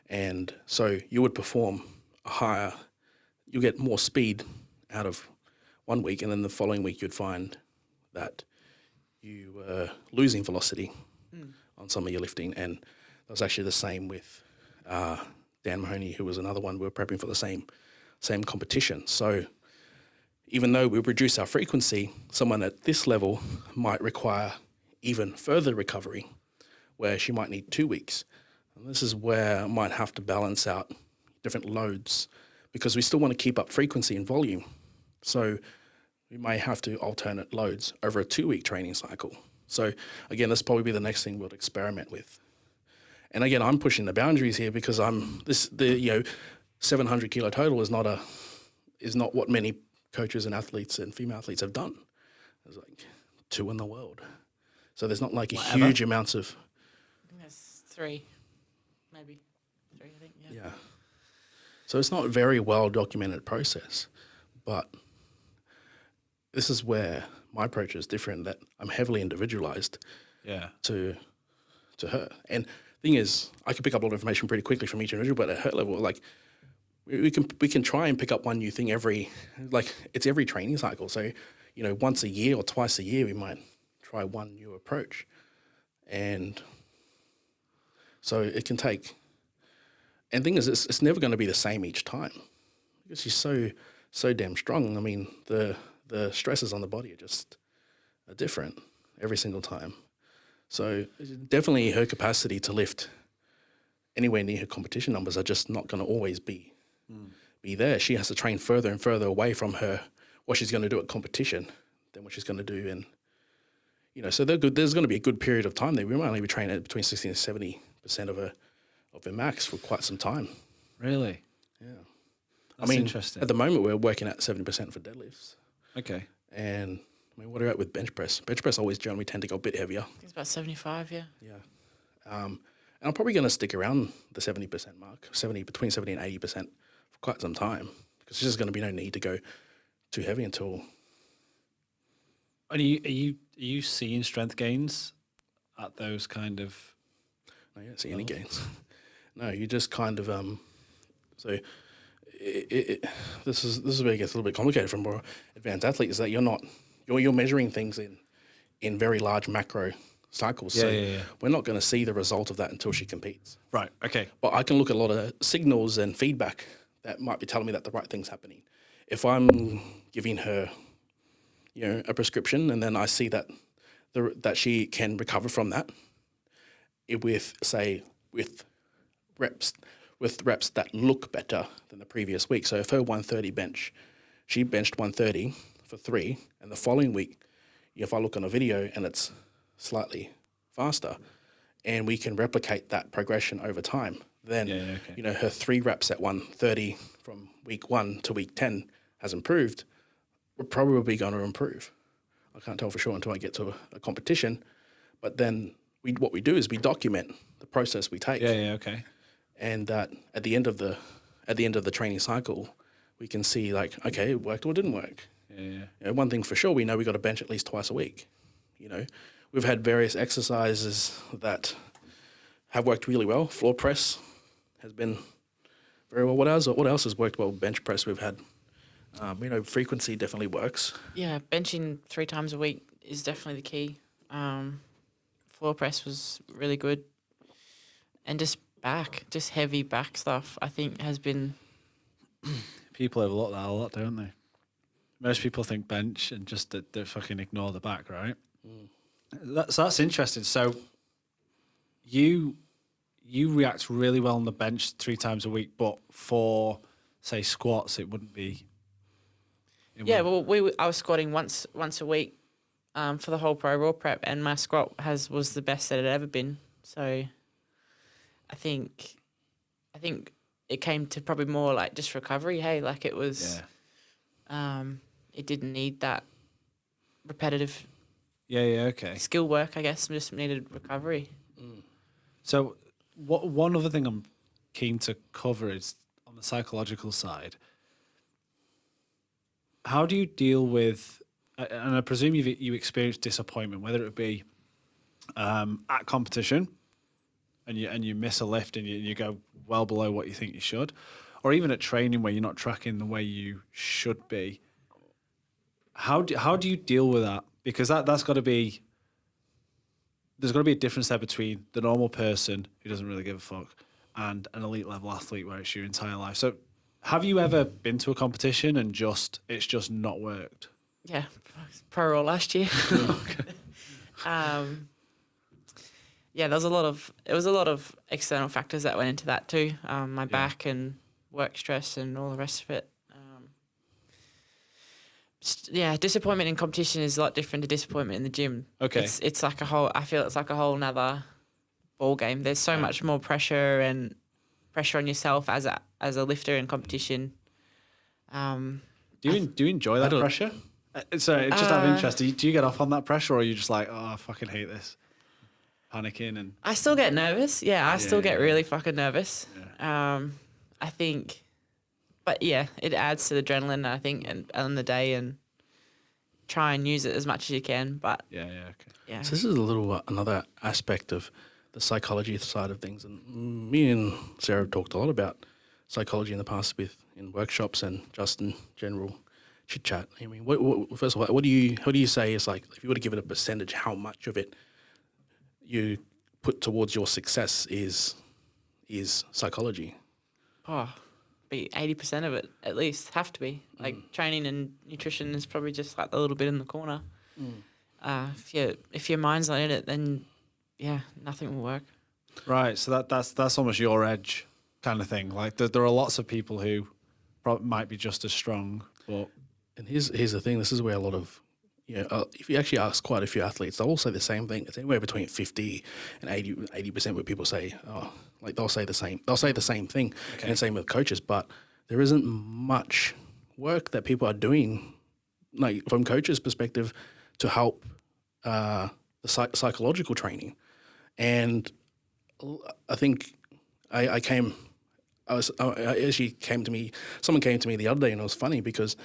And so you would perform you get more speed out of 1 week, and then the following week you'd find that you were losing velocity on some of your lifting. And that was actually the same with Dan Mahoney, who was another one. We were prepping for the same competition. So even though we reduce our frequency, someone at this level might require even further recovery, where she might need 2 weeks. And this is where I might have to balance out different loads, because we still want to keep up frequency and volume. So we may have to alternate loads over a 2-week training cycle. So again, this will probably be the next thing we'll experiment with. And again, I'm pushing the boundaries here, because 700 kilo total is not what many coaches and athletes and female athletes have done. There's 2 in the world. So there's not huge amounts of. I think there's 3, maybe 3. I think. Yeah. So it's not a very well documented process, but this is where my approach is different. That I'm heavily individualized. Yeah. To her. And the thing is, I can pick up a lot of information pretty quickly from each individual, but at her level, we can try and pick up one new thing every training cycle. So, once a year or twice a year, we might try one new approach. And so it can take, and the thing is, it's never going to be the same each time, because she's so damn strong. The stresses on the body are different every single time. So definitely her capacity to lift anywhere near her competition numbers are just not going to always be there. She has to train further and further away from what she's going to do at competition than what she's going to do in, so there's going to be a good period of time there. We might only be training at between 60 and 70% of her max for quite some time. Really? Yeah. That's interesting. At the moment we're working at 70% for deadlifts. Okay. And what are you at with bench press? Bench press always generally tend to go a bit heavier. I think it's about 75, yeah. Yeah. And I'm probably going to stick around the 70% mark, between 70 and 80% for quite some time, because there's going to be no need to go too heavy until. And are you seeing strength gains at those kind of? No, you don't see any gains. No, you just kind of So this is where it gets a little bit complicated for more advanced athletes. Is that you're measuring things in very large macro cycles. Yeah. We're not going to see the result of that until she competes. Right. Okay. But I can look at a lot of signals and feedback that might be telling me that the right thing's happening. If I'm giving her, a prescription, and then I see that that she can recover from that, with reps that look better than the previous week. So if her 130 bench, she benched 130 for 3, and the following week, if I look on a video and it's slightly faster, and we can replicate that progression over time, then her 3 reps at 130 from week 1 to week 10 has improved. We're probably going to improve. I can't tell for sure until I get to a competition, but then what we do is we document the process we take. Okay. And that at the end of the training cycle, we can see like, okay, it worked or it didn't work. One thing for sure, we know we got to bench at least twice a week. We've had various exercises that have worked really well. Floor press has been very well. What else has worked well? Bench press we've had. Frequency definitely works. Yeah, benching 3 times a week is definitely the key. Floor press was really good. And just heavy back stuff, I think has been... People overlook that a lot, don't they? Most people think bench and just they fucking ignore the back, right? That's interesting. So you react really well on the bench 3 times a week, but for, say, squats, it wouldn't be... Yeah, well, I was squatting once a week for the whole pro raw prep, and my squat was the best that it had ever been. So I think it came to probably more like just recovery. Hey, like it was, it didn't need that repetitive. Okay. Skill work, I guess, just needed recovery. So one other thing I'm keen to cover is on the psychological side. How do you deal with, and I presume you experience disappointment, whether it be at competition and you miss a lift and you go well below what you think you should, or even at training where you're not tracking the way you should be. How do you deal with that? Because that's got to be, there's got to be a difference there between the normal person who doesn't really give a fuck and an elite level athlete where it's your entire life. So have you ever been to a competition and it's just not worked? Yeah, pro raw last year. There was a lot of external factors that went into that too. My back and work stress and all the rest of it. Disappointment in competition is a lot different to disappointment in the gym. Okay. It's like I feel it's like a whole nother ball game. There's so much more pressure on yourself as a lifter in competition. Do you enjoy that pressure? Sorry, just out of interest, do you get off on that pressure, or are you just like, oh, I fucking hate this, panicking? And I still get nervous. I still get really fucking nervous. Yeah. I think, but it adds to the adrenaline, I think, and on the day, and try and use it as much as you can. But okay. Yeah. So this is a little another aspect of the psychology side of things, and me and Sarah have talked a lot about psychology in the past in workshops and just in general chit chat. I mean, first of all, how do you say is like, if you were to give it a percentage, how much of it you put towards your success is psychology? Oh, be 80% of it at least. Have to be. Like training and nutrition is probably just like a little bit in the corner. If your mind's not in it, then nothing will work. Right. So that's almost your edge kind of thing. Like there are lots of people who might be just as strong, but. And here's the thing. This is where a lot of, if you actually ask quite a few athletes, they'll all say the same thing. It's anywhere between 50 and 80% where people say, they'll say the same. They'll say the same thing, and same with coaches. But there isn't much work that people are doing, like from coaches' perspective, to help the psychological training. And I think I came Someone came to me the other day, and it was funny because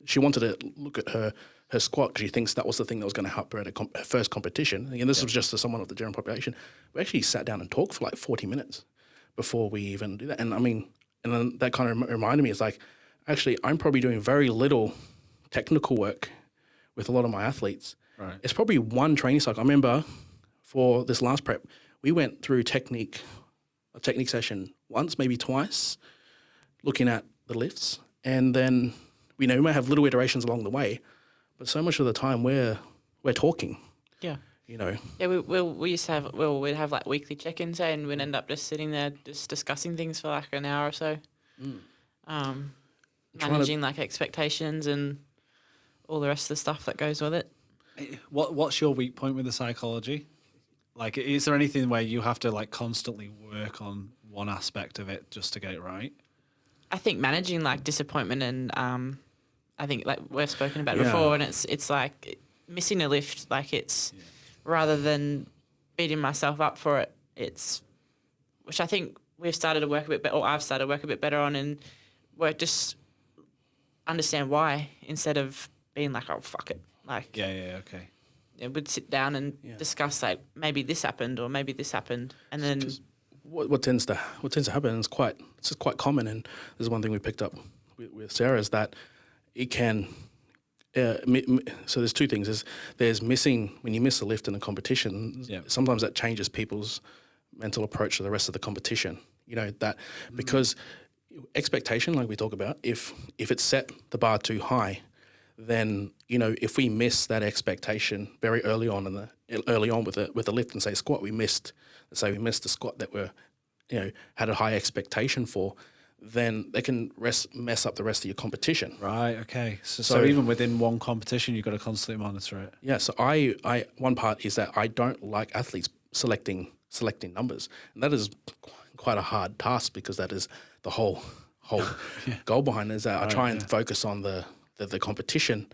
she wanted to look at her squat because she thinks that was the thing that was going to help her at her first competition. And this was just to someone of the general population. We actually sat down and talked for like 40 minutes before we even do that. And I mean, and then that kind of reminded me, it's like, actually, I'm probably doing very little technical work with a lot of my athletes. Right. It's probably one training cycle. I remember for this last prep, we went through a technique session once, maybe twice, looking at the lifts. And then, we might have little iterations along the way, but so much of the time we're talking. Yeah. Yeah, we used to have, we'd have like weekly check-ins, and we'd end up just sitting there just discussing things for like an hour or so. Managing like expectations and all the rest of the stuff that goes with it. What's your weak point with the psychology? Like, is there anything where you have to like constantly work on one aspect of it just to get it right? I think managing like disappointment and I think like we've spoken about it before, and it's like missing a lift, like it's rather than beating myself up for it, which I think we've started to work a bit better, or I've started to work a bit better on, and just understand why instead of being like, oh fuck it, like okay. We'd sit down and discuss like maybe this happened or maybe this happened, and then what tends to happen, and it's just quite common, and this is one thing we picked up with Sarah, is that it can. So there's two things. There's missing when you miss a lift in a competition. Yeah. Sometimes that changes people's mental approach to the rest of the competition. That because expectation, like we talk about, if it's set the bar too high, then if we miss that expectation very early on with a lift and say squat, let's say we missed the squat that we're had a high expectation for, then they can mess up the rest of your competition. Right. Okay. So even within one competition, you've got to constantly monitor it. Yeah. So I one part is that I don't like athletes selecting numbers, and that is quite a hard task because that is the whole goal behind it. Is that I try and focus on the competition,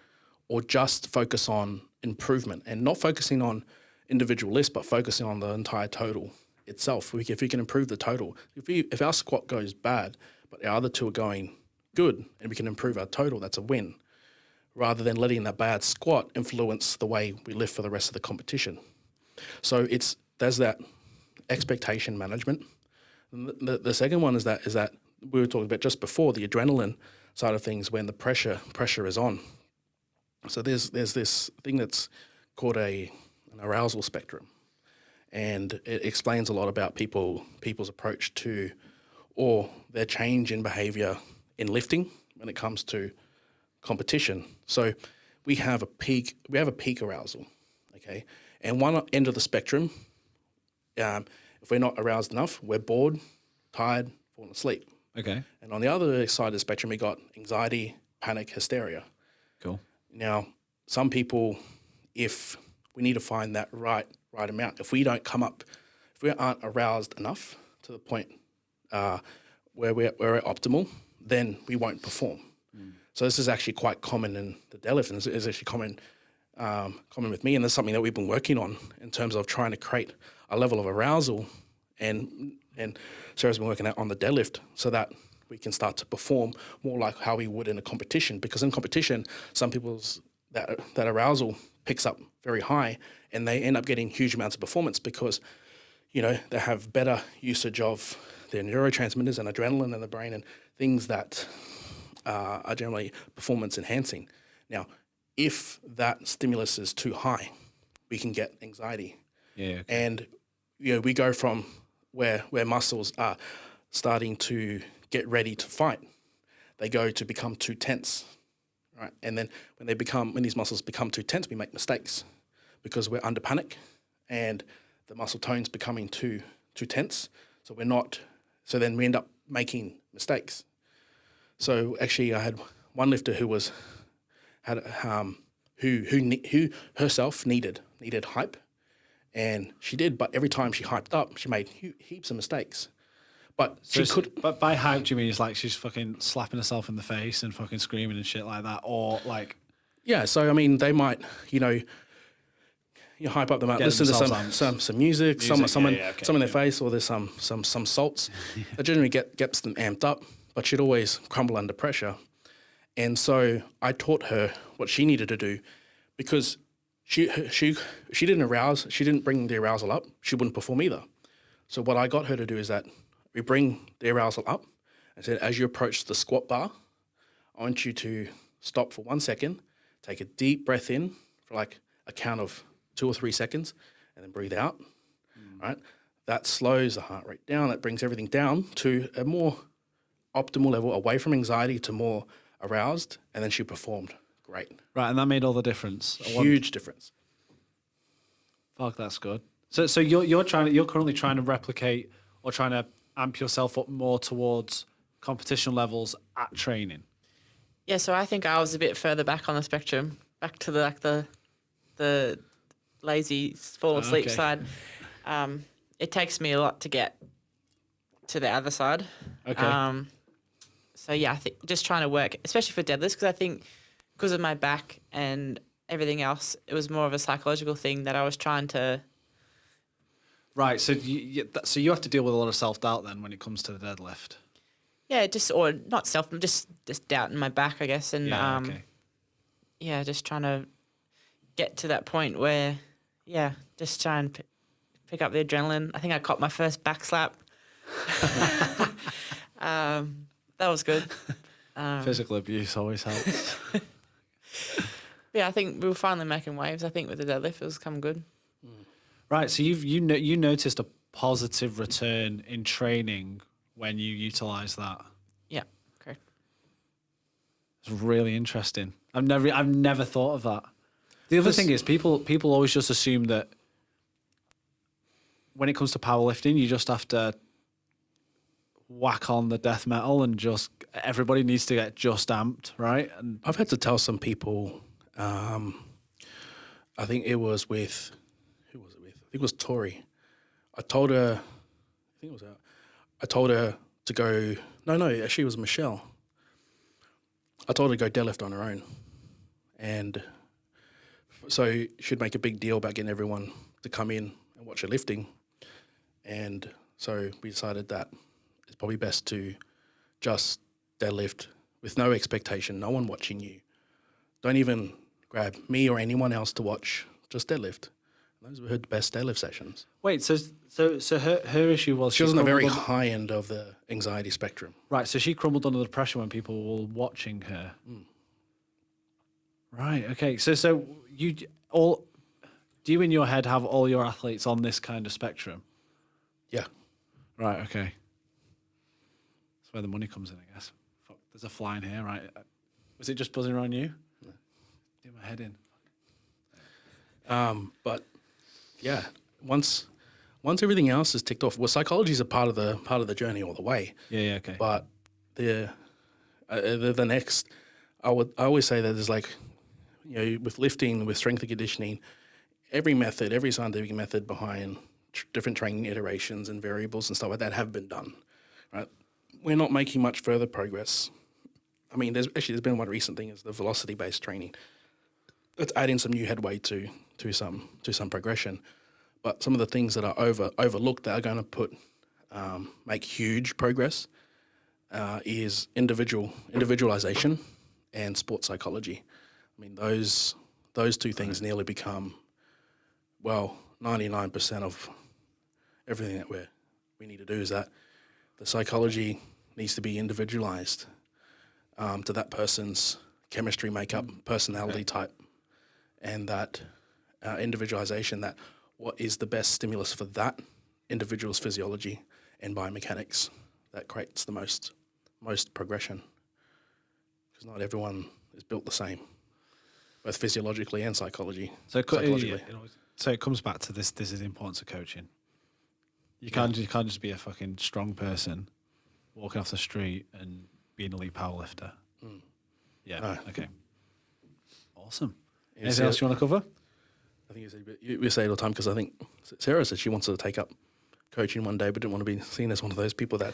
or just focus on improvement and not focusing on individual lists, but focusing on the entire total itself. If we can improve the total, if our squat goes bad, but our other two are going good, and we can improve our total, that's a win, rather than letting that bad squat influence the way we lift for the rest of the competition. So there's that expectation management. And the second one is that we were talking about just before, the adrenaline side of things, when the pressure is on. So there's this thing that's called an arousal spectrum, and it explains a lot about people's approach to, or their change in behavior in lifting when it comes to competition. So we have a peak arousal, okay? And one end of the spectrum, if we're not aroused enough, we're bored, tired, falling asleep. Okay. And on the other side of the spectrum, we got anxiety, panic, hysteria. Cool. Now, some people, if we need to find that right amount, if we aren't aroused enough to the point where we're optimal, then we won't perform. So this is actually quite common in the deadlift, and it's actually common with me, and that's something that we've been working on in terms of trying to create a level of arousal, and Sarah's been working out on the deadlift so that we can start to perform more like how we would in a competition. Because in competition, some people's that arousal picks up very high, and they end up getting huge amounts of performance because they have better usage of their neurotransmitters and adrenaline in the brain and things that are generally performance enhancing. Now, if that stimulus is too high, we can get anxiety. Yeah. Okay. And we go from where muscles are starting to get ready to fight, they go to become too tense, right? And then when these muscles become too tense, we make mistakes because we're under panic, and the muscle tone's becoming too tense. So then we end up making mistakes. So actually, I had one lifter who herself needed hype. And she did, but every time she hyped up, she made heaps of mistakes. But But by hype, do you mean it's like she's fucking slapping herself in the face and fucking screaming and shit like that, or like? Yeah. So I mean, they might, you hype up the mat, Get listen to themselves some music, some okay, in their face, or there's some salts. That generally gets them amped up, but she'd always crumble under pressure. And so I taught her what she needed to do, because she didn't arouse, she didn't bring the arousal up, she wouldn't perform either. So what I got her to do is that we bring the arousal up, and said, as you approach the squat bar, I want you to stop for 1 second, take a deep breath in for like a count of 2 or 3 seconds, and then breathe out. Right? That slows the heart rate down. That brings everything down to a more optimal level, away from anxiety to more aroused, and then she performed great. Right, and that made all the difference. Huge difference. Fuck, that's good. So you're currently trying to replicate or trying to amp yourself up more towards competition levels at training. Yeah, so I think I was a bit further back on the spectrum, back to the lazy fall asleep Okay. side. It takes me a lot to get to the other side. Okay. So yeah, I think just trying to work, especially for deadlifts, because I think because of my back and everything else, it was more of a psychological thing that I was trying to. Right, so you have to deal with a lot of self-doubt then when it comes to the deadlift. Yeah, or not just doubting my back, I guess, and Okay. yeah, just trying to get to that point where, yeah, just try and pick up the adrenaline. I think I caught my first back slap. That was good. Physical abuse always helps. Yeah, I think we were finally making waves. I think with the deadlift, it was coming good. Right, so you noticed a positive return in training when you utilize that. Yeah, correct. It's really interesting. I've never thought of that. The other thing is people always just assume that when it comes to powerlifting, you just have to whack on the death metal and just everybody needs to get just amped, right? And I've had to tell some people, I think it was with, who was it with? I think it was Tori. I told her to go, no, actually it was Michelle. I told her to go deadlift on her own. And so she'd make a big deal about getting everyone to come in and watch her lifting. And so we decided that it's probably best to just deadlift with no expectation, no one watching you. Don't even grab me or anyone else to watch, just deadlift. Those were her best deadlift sessions. wait, so her issue was She was on the very crumbled high end of the anxiety spectrum. right, so she crumbled under the pressure when people were watching her. Right, okay. So do you in your head have all your athletes on this kind of spectrum? Yeah. Right, okay. That's where the money comes in, I guess. Fuck, there's a fly in here, right? Was it just buzzing around you? No. Get my head in. But yeah, once everything else is ticked off, well, psychology is a part of the journey all the way. Yeah, okay. But the next, I always say that there's like, with lifting, with strength and conditioning, every scientific method behind different training iterations and variables and stuff like that have been done, right? We're not making much further progress. I mean, there's been one recent thing is the velocity-based training. It's adding some new headway to some progression, but some of the things that are overlooked that are going to make huge progress is individualization and sports psychology. I mean, those two things nearly become 99% of everything that we need to do is that the psychology needs to be individualized to that person's chemistry makeup, personality type, and that individualization, that what is the best stimulus for that individual's physiology and biomechanics that creates the most progression. Because not everyone is built the same, both physiologically and psychologically. So it comes back to this. This is the importance of coaching. You can't just be a fucking strong person walking off the street and be an elite powerlifter. Yeah. No. Okay. Awesome. Anything else you want to cover? I think we say it all the time because I think Sarah said she wants to take up coaching one day, but didn't want to be seen as one of those people that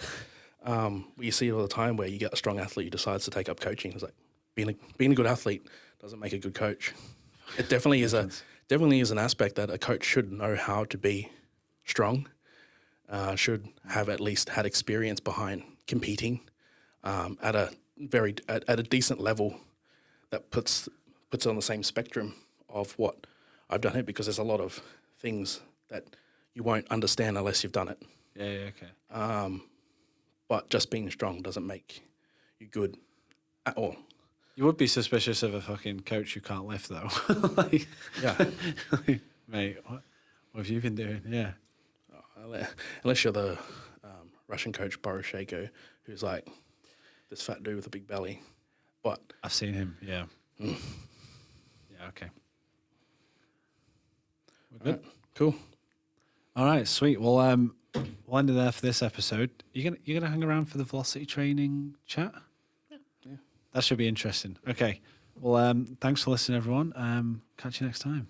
you see it all the time where you get a strong athlete who decides to take up coaching. It's like being a good athlete doesn't make a good coach. It definitely is definitely is an aspect that a coach should know how to be strong, should have at least had experience behind competing at a decent level that puts it on the same spectrum of what I've done it, because there's a lot of things that you won't understand unless you've done it. Yeah, okay. But just being strong doesn't make you good at all. You would be suspicious of a fucking coach who can't lift, though. Like, Yeah. mate, what have you been doing? Yeah. Unless you're the Russian coach Poroshenko, who's like this fat dude with a big belly. But I've seen him, yeah. Yeah, okay. We're good? right, cool. All right, sweet. Well, we'll end it there for this episode. You gonna hang around for the velocity training chat? Yeah. That should be interesting. Okay. Well, thanks for listening, everyone. Catch you next time.